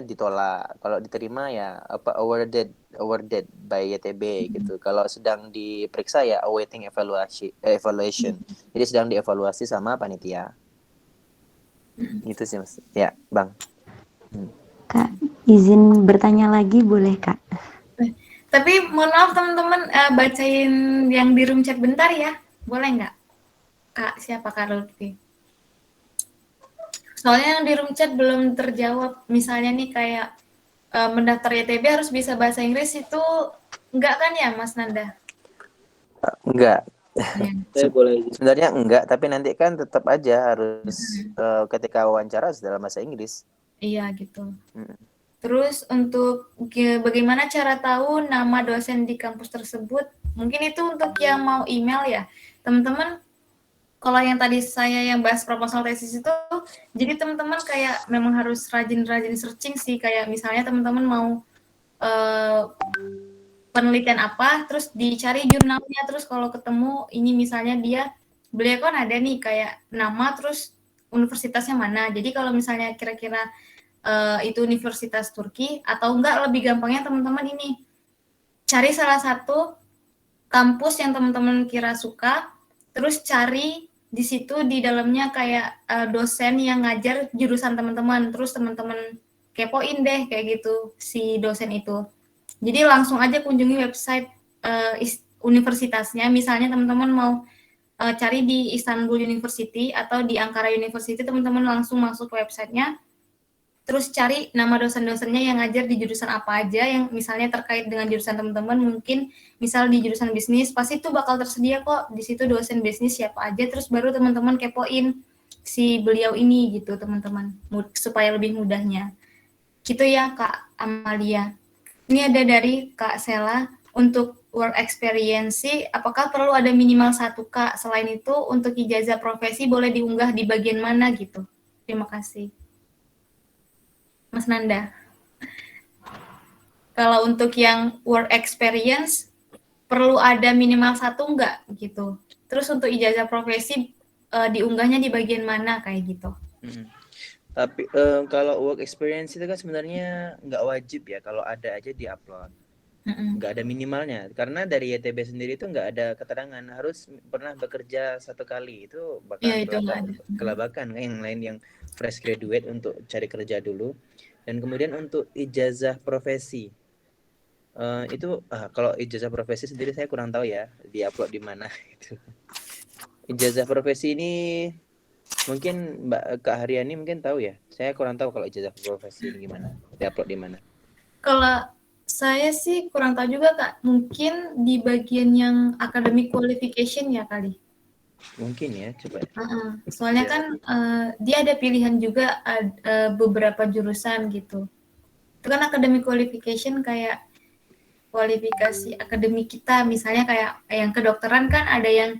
ditolak. Kalau diterima ya awarded by YTB gitu. Kalau sedang diperiksa ya awaiting evaluation. Jadi sedang dievaluasi sama panitia. Gitu sih Mas. Ya, Bang. Kak, izin bertanya lagi boleh Kak? Tapi mohon maaf teman-teman, bacain yang di room chat bentar ya. Boleh nggak? Kak, siapa Kak Lutfi? Soalnya yang di room chat belum terjawab. Misalnya nih kayak mendaftar YTB harus bisa bahasa Inggris, itu enggak kan ya Mas Nanda? Enggak. Ya. Sebenarnya enggak, tapi nanti kan tetap aja harus ketika wawancara harus dalam bahasa Inggris. Iya gitu. Mm. Terus untuk bagaimana cara tahu nama dosen di kampus tersebut? Mungkin itu untuk yang mau email ya. Teman-teman, kalau yang tadi saya yang bahas proposal tesis itu, jadi teman-teman kayak memang harus rajin-rajin searching sih. Kayak misalnya teman-teman mau penelitian apa, terus dicari jurnalnya, terus kalau ketemu ini misalnya beliau kan ada nih kayak nama, terus universitasnya mana. Jadi kalau misalnya kira-kira itu Universitas Turki atau enggak, lebih gampangnya teman-teman ini cari salah satu kampus yang teman-teman kira suka, terus cari di situ di dalamnya kayak dosen yang ngajar jurusan teman-teman, terus teman-teman kepoin deh kayak gitu si dosen itu. Jadi langsung aja kunjungi website universitasnya, misalnya teman-teman mau cari di Istanbul University atau di Ankara University, teman-teman langsung masuk ke websitenya, terus cari nama dosen-dosennya yang ngajar di jurusan apa aja yang misalnya terkait dengan jurusan teman-teman. Mungkin misal di jurusan bisnis, pasti itu bakal tersedia kok di situ dosen bisnis siapa aja, terus baru teman-teman kepoin si beliau ini gitu teman-teman, supaya lebih mudahnya gitu ya Kak Amalia. Ini ada dari Kak Sela, untuk work experience, apakah perlu ada minimal 1 Kak? Selain itu untuk ijazah profesi boleh diunggah di bagian mana gitu? Terima kasih. Mas Nanda. Kalau untuk yang work experience, perlu ada minimal 1 enggak gitu? Terus untuk ijazah profesi diunggahnya di bagian mana kayak gitu? Tapi kalau work experience itu kan sebenarnya nggak wajib ya, kalau ada aja di-upload. Nggak ada minimalnya, karena dari YTB sendiri itu nggak ada keterangan harus pernah bekerja 1 kali. Itu bakal kelabakan yang lain yang fresh graduate untuk cari kerja dulu. Dan kemudian untuk ijazah profesi itu kalau ijazah profesi sendiri saya kurang tahu ya di-upload di mana itu. Ijazah profesi ini mungkin Mbak Kak Haryani mungkin tahu ya. Saya kurang tahu kalau ijazah profesi ini gimana, di-upload di mana. Kalau saya sih kurang tahu juga Kak. Mungkin di bagian yang academic qualification ya kali. Mungkin ya, coba. Soalnya kan dia ada pilihan juga beberapa jurusan gitu. Itu kan academic qualification kayak kualifikasi akademik kita, misalnya kayak yang kedokteran kan ada yang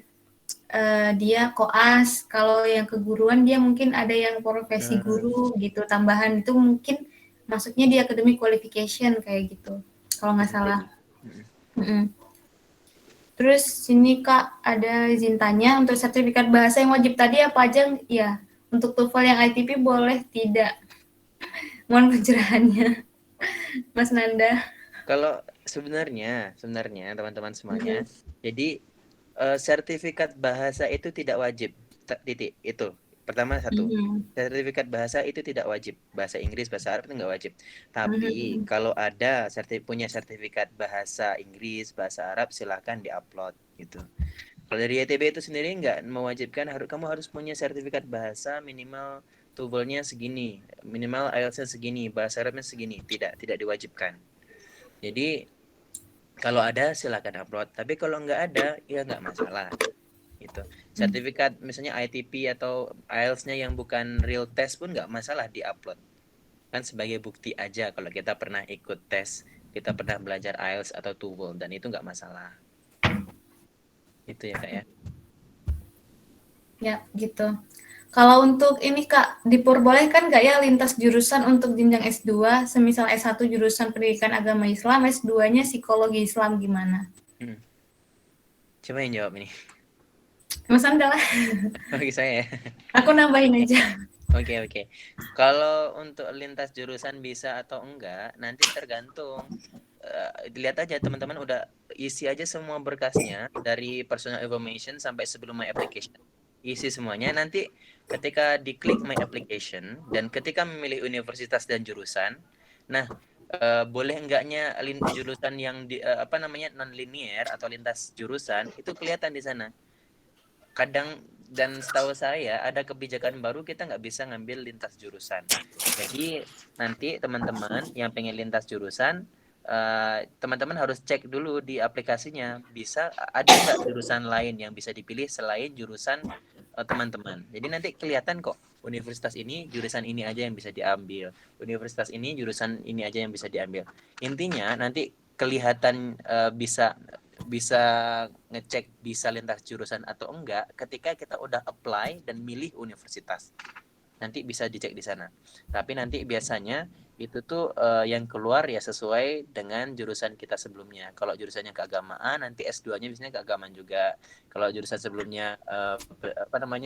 dia koas, kalau yang keguruan dia mungkin ada yang profesi guru gitu, tambahan itu mungkin masuknya di academic qualification kayak gitu, kalau nggak salah. Terus sini Kak ada izin tanya, untuk sertifikat bahasa yang wajib tadi apa aja ya? Untuk TOEFL yang ITP boleh tidak? Mohon pencerahannya, Mas Nanda. Kalau sebenarnya teman-teman semuanya, jadi sertifikat bahasa itu tidak wajib. Titik itu. Pertama 1. Sertifikat bahasa itu tidak wajib. Bahasa Inggris, bahasa Arab itu nggak wajib. Tapi kalau ada punya sertifikat bahasa Inggris, bahasa Arab, silahkan diupload gitu. Kalau dari YTB itu sendiri nggak mewajibkan kamu harus punya sertifikat bahasa minimal TOEFL-nya segini, minimal IELTS-nya segini, bahasa Arabnya segini. Tidak diwajibkan. Jadi kalau ada silakan upload, tapi kalau nggak ada ya nggak masalah gitu. Sertifikat misalnya ITP atau IELTS-nya yang bukan real test pun nggak masalah di-upload, kan sebagai bukti aja kalau kita pernah ikut tes, kita pernah belajar IELTS atau TOEFL, dan itu nggak masalah. Itu ya Kak ya. Ya gitu. Kalau untuk ini Kak, diperbolehkan nggak ya lintas jurusan untuk jenjang S2, semisal S1 jurusan pendidikan agama Islam, S2-nya psikologi Islam gimana? Coba yang jawab ini. Mas Anda lah. Bagi saya ya. Aku nambahin aja. Oke. Kalau untuk lintas jurusan bisa atau enggak, nanti tergantung. Lihat aja teman-teman udah isi aja semua berkasnya dari personal information sampai sebelum my application. Isi semuanya, nanti ketika diklik my application dan ketika memilih universitas dan jurusan, nah boleh enggaknya jurusan yang non linear atau lintas jurusan itu kelihatan di sana. Kadang dan setahu saya ada kebijakan baru, kita nggak bisa ngambil lintas jurusan. Jadi nanti teman-teman yang pengen lintas jurusan teman-teman harus cek dulu di aplikasinya, bisa ada nggak jurusan lain yang bisa dipilih selain jurusan teman-teman. Jadi nanti kelihatan kok, universitas ini jurusan ini aja yang bisa diambil, universitas ini jurusan ini aja yang bisa diambil. Intinya nanti kelihatan bisa ngecek bisa lintas jurusan atau enggak ketika kita udah apply dan milih universitas. Nanti bisa dicek di sana. Tapi nanti biasanya itu tuh yang keluar ya sesuai dengan jurusan kita sebelumnya. Kalau jurusannya keagamaan, nanti S2-nya biasanya keagamaan juga. Kalau jurusan sebelumnya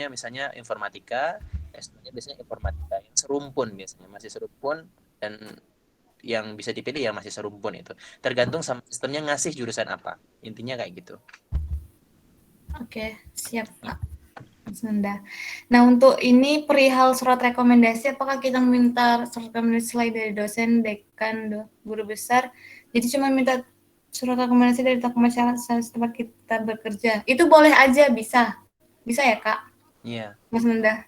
misalnya informatika, S2-nya biasanya informatika. Yang serumpun biasanya, masih serumpun, dan yang bisa dipilih ya masih serumpun itu. Tergantung sama sistemnya ngasih jurusan apa. Intinya kayak gitu. Oke, siap Pak Mas Nanda. Nah, untuk ini perihal surat rekomendasi, apakah kita minta surat rekomendasi selain dari dosen, dekan, guru besar? Jadi cuma minta surat rekomendasi dari tokoh masyarakat tempat kita bekerja. Itu boleh aja, bisa. Bisa ya, Kak? Iya. Mas Nanda.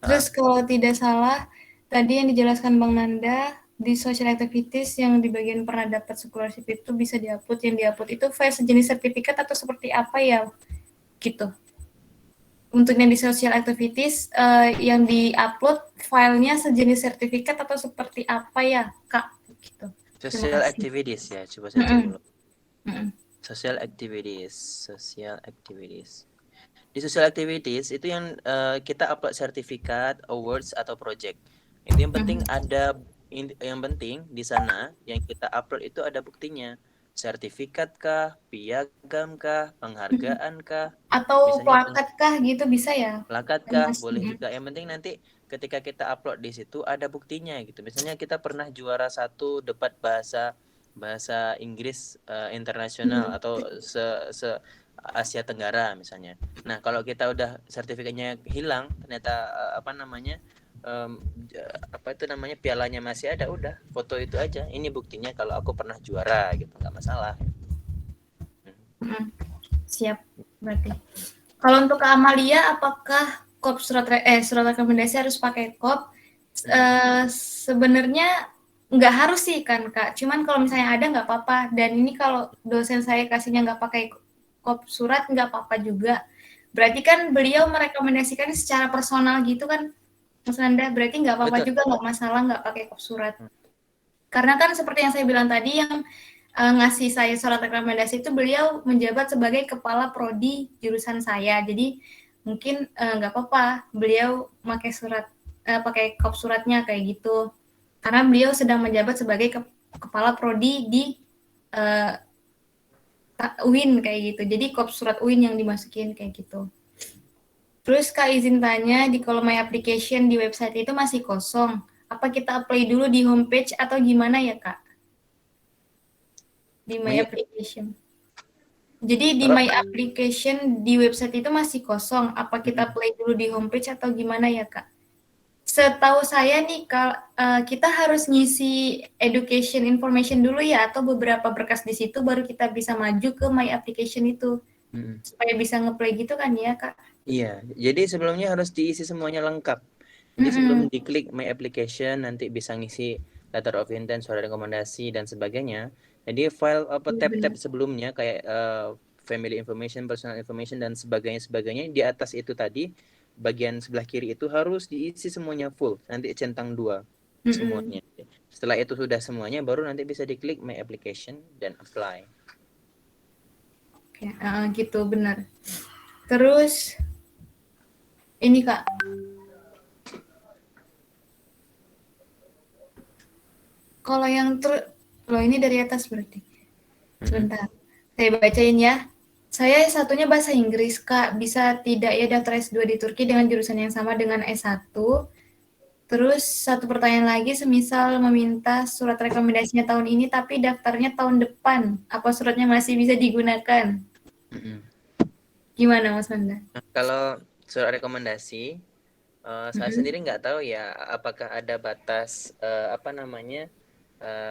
Terus kalau tidak salah, tadi yang dijelaskan Bang Nanda, di social activities yang di bagian pernah dapat scholarship itu bisa diupload. Yang diupload itu file sejenis sertifikat atau seperti apa ya? Gitu. Untuk yang di social activities, yang di-upload filenya sejenis sertifikat atau seperti apa ya, Kak? Gitu. Social activities ya, coba saya cek dulu. Social activities. Di social activities itu yang kita upload sertifikat, awards atau project. Itu yang penting yang penting di sana yang kita upload itu ada buktinya. Sertifikat kah, piagam kah, penghargaan kah, atau plakat kah gitu bisa ya? Plakat kah, boleh juga. Yang penting nanti ketika kita upload di situ ada buktinya gitu. Misalnya kita pernah juara 1 debat bahasa Inggris internasional atau se Asia Tenggara misalnya. Nah, kalau kita udah sertifikatnya hilang, ternyata pialanya masih ada, udah foto itu aja. Ini buktinya kalau aku pernah juara gitu, nggak masalah. Siap, berarti. Kalau untuk Kak Amalia, apakah kop surat rekomendasi harus pakai kop? Sebenarnya nggak harus sih kan Kak. Cuman kalau misalnya ada nggak apa-apa. Dan ini kalau dosen saya kasihnya nggak pakai kop surat nggak apa-apa juga. Berarti kan beliau merekomendasikan secara personal gitu kan, Mas Nanda. Berarti nggak apa-apa juga, nggak masalah nggak pakai kop surat. Karena kan seperti yang saya bilang tadi, yang ngasih saya surat rekomendasi itu beliau menjabat sebagai kepala prodi jurusan saya. Jadi mungkin nggak apa-apa beliau pakai kop suratnya kayak gitu. Karena beliau sedang menjabat sebagai kepala prodi di UIN kayak gitu. Jadi kop surat UIN yang dimasukin kayak gitu. Terus Kak izin tanya, di kolom My Application di website itu masih kosong. Apa kita apply dulu di homepage atau gimana ya Kak? Di My Application. Jadi di My Application di website itu masih kosong. Apa kita play dulu di homepage atau gimana ya Kak? Setahu saya nih, kita harus ngisi education information dulu ya, atau beberapa berkas di situ baru kita bisa maju ke My Application itu. Supaya bisa ngeplay gitu kan ya Kak? Iya, jadi sebelumnya harus diisi semuanya lengkap. Jadi sebelum diklik My Application, nanti bisa ngisi letter of intent, surat rekomendasi, dan sebagainya. Jadi file tab-tab sebelumnya kayak family information, personal information, dan sebagainya di atas itu tadi, bagian sebelah kiri itu harus diisi semuanya full. Nanti centang 2 semuanya. Setelah itu sudah semuanya, baru nanti bisa diklik My Application dan apply. Oke, gitu benar. Terus ini Kak, kalau yang ini dari atas berarti. Sebentar, saya bacain ya. Saya satunya bahasa Inggris, Kak. Bisa tidak ya daftar S2 di Turki dengan jurusan yang sama dengan S1? Terus satu pertanyaan lagi, semisal meminta surat rekomendasinya tahun ini, tapi daftarnya tahun depan. Apa suratnya masih bisa digunakan? Gimana Mas Manda? Kalau surat rekomendasi, saya sendiri nggak tahu ya, apakah ada batas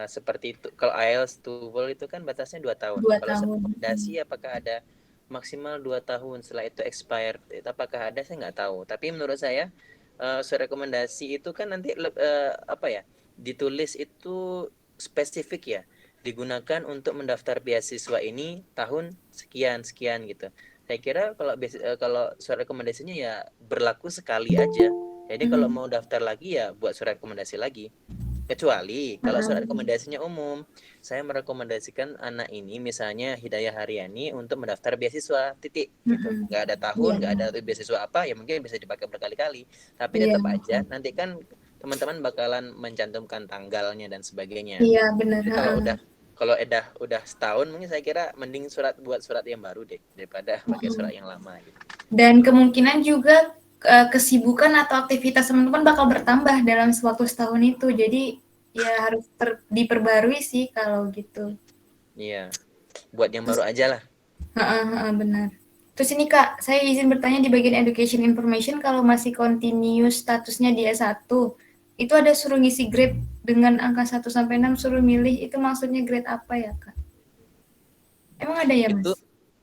seperti itu. Kalau IELTS, TOEFL itu kan batasnya 2 tahun. Kalau rekomendasi apakah ada maksimal 2 tahun, setelah itu expired, apakah ada, saya nggak tahu. Tapi menurut saya surat rekomendasi itu kan nanti ditulis itu spesifik ya. digunakan untuk mendaftar beasiswa ini tahun sekian sekian gitu. Saya kira kalau surat rekomendasinya ya berlaku sekali aja. Jadi kalau mau daftar lagi ya buat surat rekomendasi lagi. Kecuali kalau surat rekomendasinya umum, saya merekomendasikan anak ini misalnya Hidayah Haryani untuk mendaftar beasiswa titik gitu. Nggak ada tahun, nggak ada beasiswa apa, ya mungkin bisa dipakai berkali-kali. Tapi tetap aja nanti kan teman-teman bakalan mencantumkan tanggalnya dan sebagainya. Iya, benar. Jadi kalau udah setahun mungkin saya kira mending buat surat yang baru deh daripada pakai surat yang lama gitu. Dan kemungkinan juga kesibukan atau aktivitas teman-teman bakal bertambah dalam waktu setahun itu. Jadi ya harus diperbarui sih kalau gitu. Iya. Buat yang baru aja lah. Benar. Terus ini Kak, saya izin bertanya di bagian education information kalau masih continuous statusnya di S1, itu ada suruh ngisi grade dengan angka 1 sampai 6 suruh milih, itu maksudnya grade apa ya Kak? Emang ada ya Mas? Itu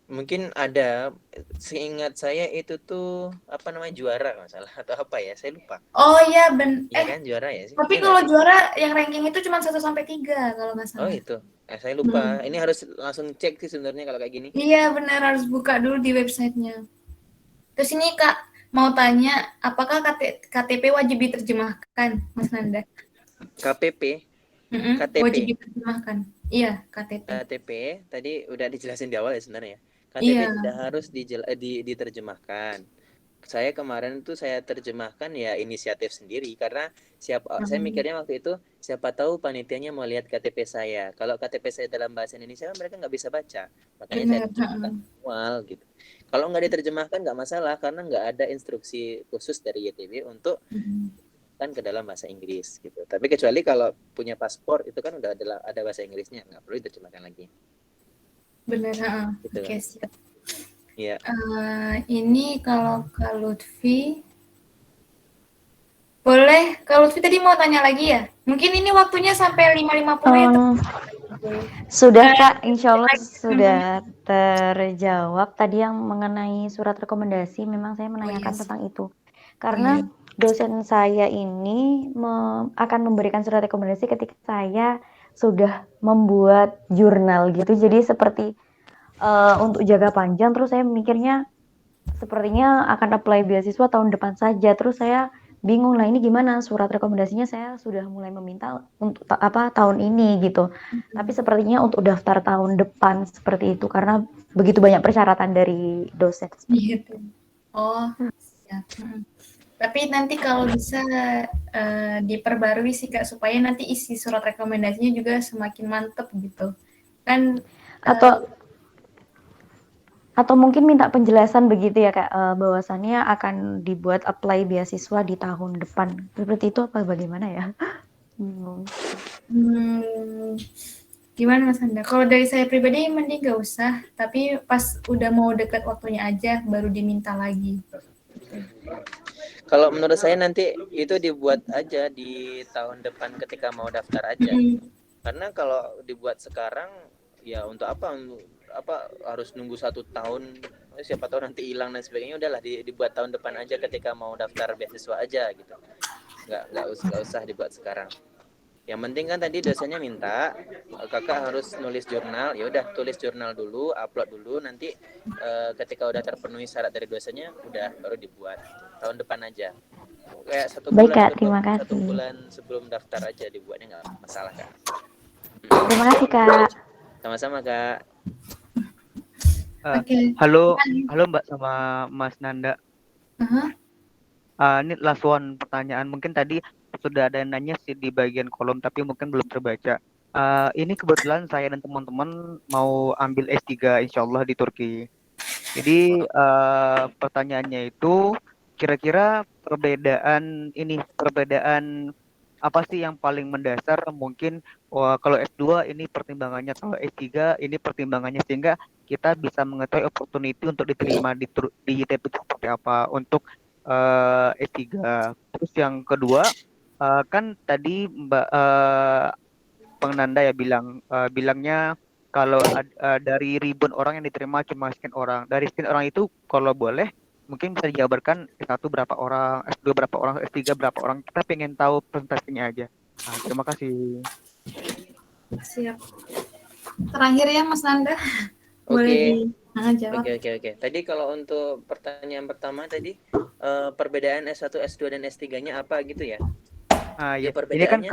mungkin ada, seingat saya itu tuh apa namanya juara nggak salah atau apa ya, saya lupa. Oh iya kan juara ya sih. Tapi kalau juara yang ranking itu cuma 1 sampai 3 kalau nggak salah. Oh itu, saya lupa. Ini harus langsung cek sih sebenarnya kalau kayak gini. Iya benar, harus buka dulu di websitenya. Terus ini Kak mau tanya, apakah KTP wajib diterjemahkan, Mas Nanda? KTP wajib diterjemahkan. Iya, KTP tadi udah dijelasin di awal ya sebenarnya. KTP tidak harus diterjemahkan. Saya kemarin tuh saya terjemahkan ya inisiatif sendiri karena saya mikirnya waktu itu siapa tahu panitianya mau lihat KTP saya. Kalau KTP saya dalam bahasa Indonesia mereka nggak bisa baca, makanya saya terjemahkan manual gitu. Kalau nggak diterjemahkan nggak masalah karena nggak ada instruksi khusus dari YTB untuk kan ke dalam bahasa Inggris gitu. Tapi kecuali kalau punya paspor itu kan udah ada bahasa Inggrisnya, nggak perlu diterjemahkan lagi. Benar, gitu. Oke, siap. Iya. Ini kalau Kak Lutfi, boleh Kak Lutfi tadi mau tanya lagi ya? Mungkin ini waktunya sampai 5.50 ya. Sudah Kak, insya Allah sudah terjawab. Tadi yang mengenai surat rekomendasi, memang saya menanyakan tentang itu. Karena dosen saya ini akan memberikan surat rekomendasi ketika saya sudah membuat jurnal gitu. Jadi seperti untuk jangka panjang, terus saya mikirnya sepertinya akan apply beasiswa tahun depan saja. Terus saya bingung lah ini gimana, surat rekomendasinya saya sudah mulai meminta untuk tahun ini gitu. Tapi sepertinya untuk daftar tahun depan seperti itu karena begitu banyak persyaratan dari dosen. Gitu. Oh, siap. Tapi nanti kalau bisa diperbarui sih Kak supaya nanti isi surat rekomendasinya juga semakin mantep gitu. Kan atau mungkin minta penjelasan begitu ya Kak, bahwasannya akan dibuat apply beasiswa di tahun depan. Seperti itu apa bagaimana ya? Gimana Mas Anda? Kalau dari saya pribadi mending gak usah, tapi pas udah mau dekat waktunya aja baru diminta lagi. Kalau menurut saya nanti itu dibuat aja di tahun depan ketika mau daftar aja. Karena kalau dibuat sekarang ya untuk apa harus nunggu 1 tahun, siapa tahu nanti hilang dan sebagainya. Udahlah dibuat tahun depan aja ketika mau daftar beasiswa aja gitu. Nggak usah dibuat sekarang. Yang penting kan tadi dosennya minta kakak harus nulis jurnal, ya udah tulis jurnal dulu, upload dulu, nanti ketika udah terpenuhi syarat dari dosennya udah baru dibuat tahun depan aja. Kayak 1 bulan. Baik Kak, terima kasih. 1 bulan sebelum daftar aja dibuatnya, nggak masalah Kak. Terima kasih Kak. Sama-sama Kak. Halo Mbak sama Mas Nanda. Ini last one pertanyaan. Mungkin tadi sudah ada yang nanya sih di bagian kolom, tapi mungkin belum terbaca. Ini kebetulan saya dan teman-teman mau ambil S3 insya Allah di Turki. Jadi pertanyaannya itu kira-kira perbedaan apa sih yang paling mendasar mungkin kalau S2 ini pertimbangannya, kalau S3 ini pertimbangannya, sehingga kita bisa mengetahui opportunity untuk diterima di YTB seperti apa untuk S3. Terus yang kedua, kan tadi Mbak Pengnanda ya bilangnya kalau dari ribuan orang yang diterima cuma sekian orang. Dari sekian orang itu kalau boleh mungkin bisa dijabarkan S1 berapa orang, S2 berapa orang, S3 berapa orang. Kita pengen tahu presentasinya aja. Terima kasih. Siap. terakhir ya Mas Nanda. Boleh dijawab. Oke. Tadi kalau untuk pertanyaan pertama tadi perbedaan S1, S2 dan S3-nya apa gitu ya? Ya. Ini kan Perbedaannya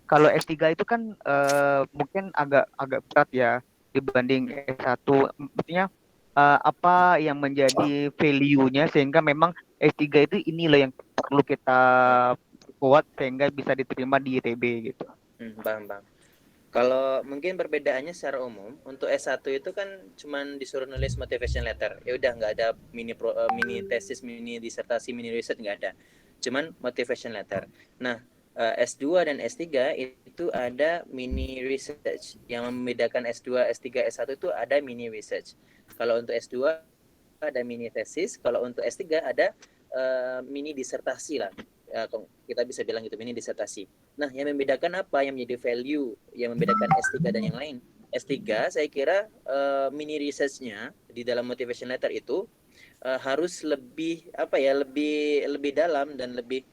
kalau S3 itu kan mungkin agak berat ya dibanding S1. Maksudnya apa yang menjadi value-nya sehingga memang S3 itu ini loh yang perlu kita kuat sehingga bisa diterima di ITB gitu. Bang. Kalau mungkin perbedaannya secara umum untuk S1 itu kan cuman disuruh nulis motivation letter. Ya udah nggak ada mini tesis, mini disertasi, mini riset, nggak ada. Cuman motivation letter. Nah, S2 dan S3 itu ada mini research. Yang membedakan S2, S3, S1 itu ada mini research. Kalau untuk S2 ada mini tesis, kalau untuk S3 ada mini disertasi lah. Kita bisa bilang gitu, mini disertasi. Nah, yang membedakan apa? Yang menjadi value, yang membedakan S3 dan yang lain. S3 saya kira mini research-nya di dalam motivation letter itu harus lebih lebih dalam dan lebih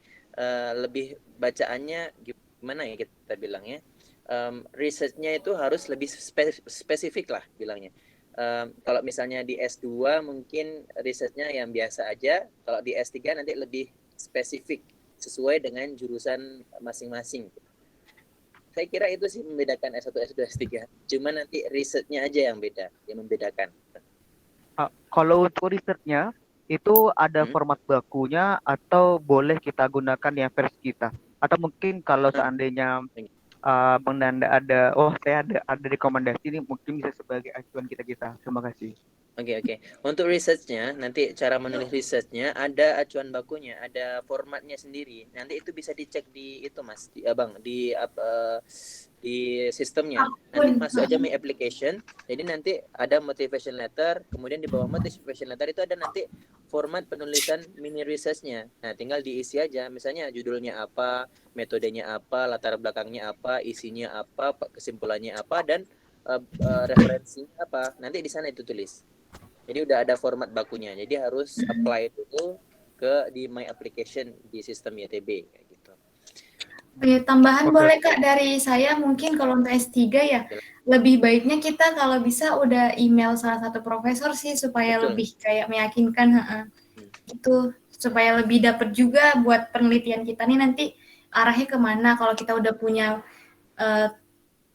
bacaannya gimana ya kita bilangnya. Research-nya itu harus lebih spesifik lah bilangnya. Kalau misalnya di S2 mungkin risetnya yang biasa aja, kalau di S3 nanti lebih spesifik sesuai dengan jurusan masing-masing. Saya kira itu sih membedakan S1, S2, S3. Cuma nanti risetnya aja yang beda, yang membedakan. Kalau untuk risetnya itu ada format bakunya atau boleh kita gunakan yang versi kita? Atau mungkin kalau seandainya Bang Nanda saya ada rekomendasi ini mungkin bisa sebagai acuan kita. Terima kasih. Oke. Untuk research-nya, nanti cara menulis research-nya ada acuan bakunya, ada formatnya sendiri. Nanti itu bisa dicek di itu Mas, di sistemnya. Nanti masuk aja My Application. Jadi nanti ada motivation letter, kemudian di bawah motivation letter itu ada nanti format penulisan mini research-nya. Nah, tinggal diisi aja. Misalnya judulnya apa, metodenya apa, latar belakangnya apa, isinya apa, kesimpulannya apa, dan referensinya apa. Nanti di sana itu tulis. Jadi udah ada format bakunya. Jadi harus apply itu di My Application di sistem ITB kayak gitu. Tambahan boleh Kak dari saya, mungkin kalau untuk S3 ya lebih baiknya kita kalau bisa udah email salah satu profesor sih supaya lebih kayak meyakinkan itu, supaya lebih dapat juga buat penelitian kita nih nanti arahnya kemana. Kalau kita udah punya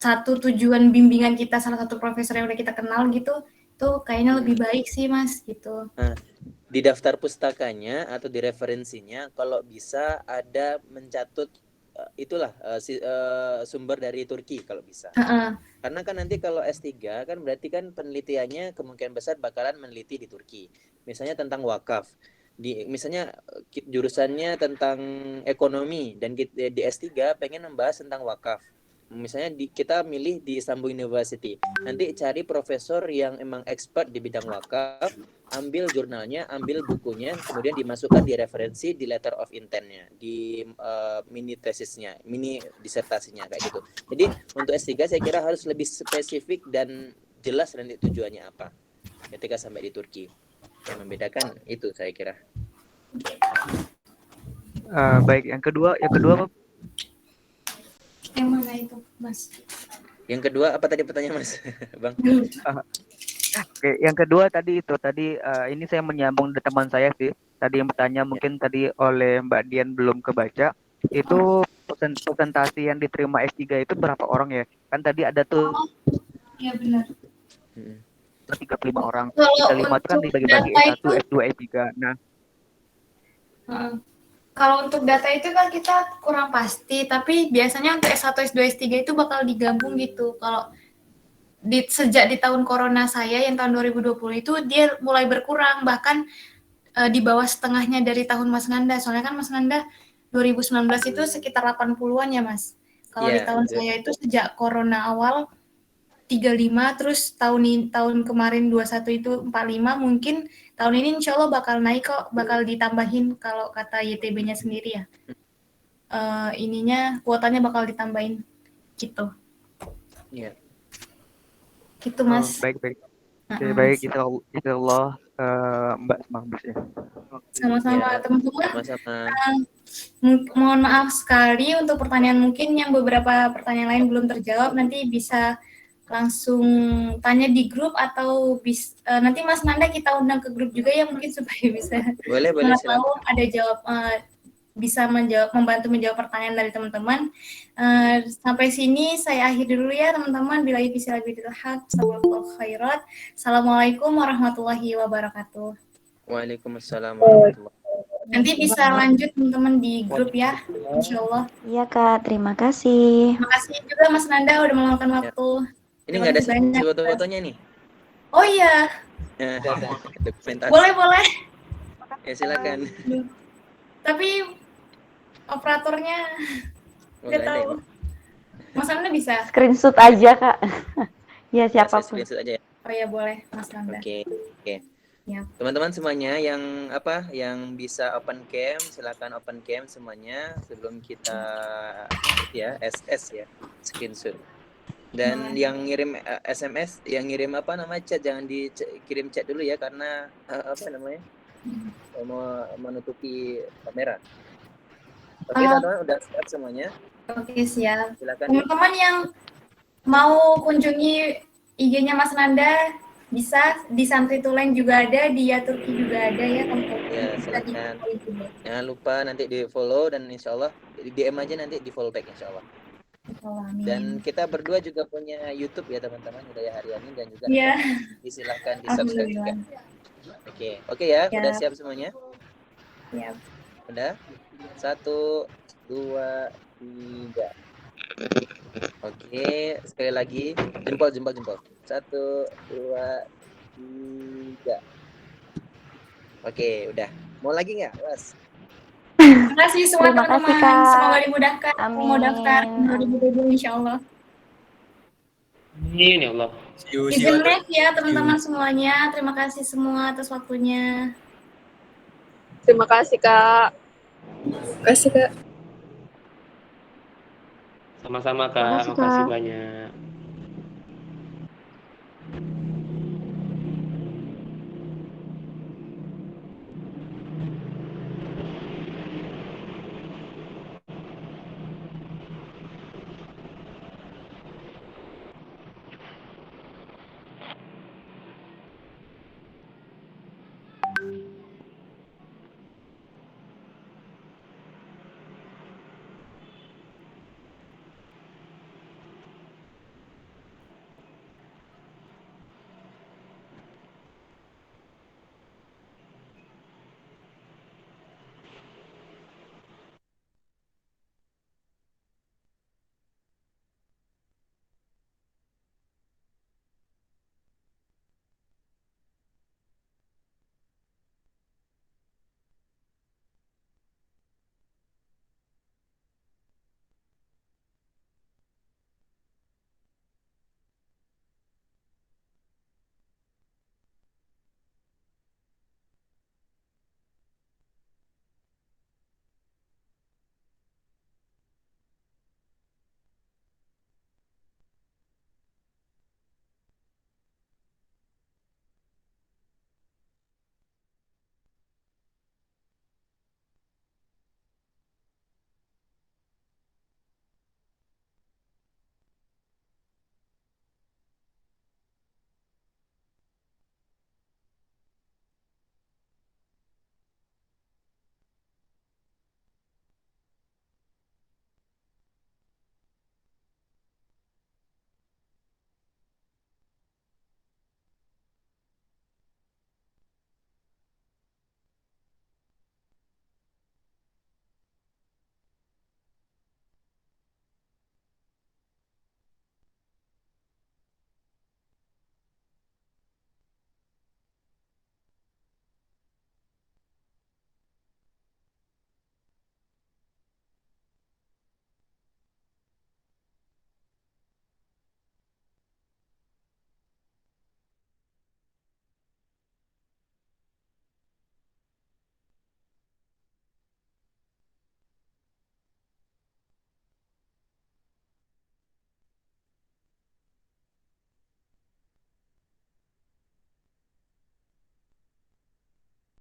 satu tujuan bimbingan kita salah satu profesor yang udah kita kenal gitu, tuh kayaknya lebih baik sih Mas gitu. Nah, di daftar pustakanya atau di referensinya kalau bisa ada mencatut sumber dari Turki kalau bisa. Karena kan nanti kalau S3 kan berarti kan penelitiannya kemungkinan besar bakalan meneliti di Turki. Misalnya tentang wakaf. Misalnya jurusannya tentang ekonomi dan di S3 pengen membahas tentang wakaf. Misalnya kita milih di Istanbul University, nanti cari profesor yang emang expert di bidang wakaf, ambil jurnalnya, ambil bukunya, kemudian dimasukkan di referensi, di letter of intent-nya, di mini tesisnya, mini disertasinya kayak gitu. Jadi untuk S3 saya kira harus lebih spesifik dan jelas nanti tujuannya apa ketika sampai di Turki. Yang membedakan itu saya kira. Baik, yang kedua yang mana itu, Mas? Yang kedua apa tadi pertanyaan Mas, Bang? Oke, yang kedua tadi ini saya menyambung dari teman saya sih. Tadi yang bertanya mungkin tadi oleh Mbak Dian belum kebaca. Itu presentasi yang diterima S3 itu berapa orang ya? Kan tadi ada tuh. Iya benar. 35 orang. 35 itu kan dibagi-bagi S1, S2, S3. Nah, kalau untuk data itu kan kita kurang pasti, tapi biasanya untuk S1, S2, S3 itu bakal digabung gitu. Kalau sejak di tahun corona saya yang tahun 2020 itu dia mulai berkurang, bahkan di bawah setengahnya dari tahun Mas Nanda. Soalnya kan Mas Nanda 2019 itu sekitar 80-an ya Mas. Kalau di tahun saya itu sejak corona awal 35, terus tahun kemarin 21 itu 45, mungkin tahun ini insya Allah bakal naik kok, bakal ditambahin kalau kata YTB-nya sendiri ya. Kuotanya bakal ditambahin gitu. Iya. Gitu Mas. Baik. Oke, baik, insya Allah Mbak semangat ya. Sama-sama teman-teman. Sama-sama. Mohon maaf sekali untuk pertanyaan mungkin yang beberapa pertanyaan lain belum terjawab, nanti bisa langsung tanya di grup atau nanti Mas Nanda kita undang ke grup juga ya mungkin supaya bisa Boleh tahu silakan. ada bisa membantu menjawab pertanyaan dari teman-teman. Sampai sini saya akhiri dulu ya teman-teman. Billahi taufiq wal khairat. Assalamualaikum warahmatullahi wabarakatuh. Waalaikumsalam warahmatullahi wabarakatuh. Nanti bisa lanjut teman-teman di grup ya, insya Allah. Iya Kak, terima kasih. Terima kasih juga Mas Nanda udah meluangkan waktu. Ini nggak ada banyak. foto-fotonya nih. Oh iya. Dokumentasi. Boleh. Ya silakan. Tapi operatornya nggak tahu. Mas Nanda bisa? Screenshot aja Kak. Ya siapapun. Screenshot aja ya. Oh ya boleh Mas Nanda. Oke. Ya. Teman-teman semuanya yang bisa open cam, silakan open cam semuanya sebelum kita ya SS ya, screenshot. Dan yang ngirim SMS, yang ngirim chat jangan dikirim chat dulu ya karena mau menutupi kamera. Oke, teman-teman udah siap semuanya? Oke, siap. Silakan. Teman-teman yang mau kunjungi IG-nya Mas Nanda bisa di Santri Tulen juga ada, di Ya Turki juga ada ya teman-teman. Ya, silakan. Jangan lupa nanti di follow dan insya Allah di DM aja nanti di follow back insya Allah. Dan kita berdua juga punya YouTube ya teman-teman, Hidayah Haryani dan juga disilahkan di subscribe juga. Oke ya, udah siap semuanya? Siap. Udah? 1, 2, 3. Oke, sekali lagi jempol. 1, 2, 3. Oke, udah. Mau lagi nggak, Mas? Terima kasih semua teman-teman. Semoga dimudahkan. Amin. Mau daftar 2020 insya Allah. Amin ya Allah. Izin live ya teman-teman semuanya. Terima kasih semua atas waktunya. Terima kasih Kak. Terima kasih Kak. Sama-sama Kak, makasih banyak.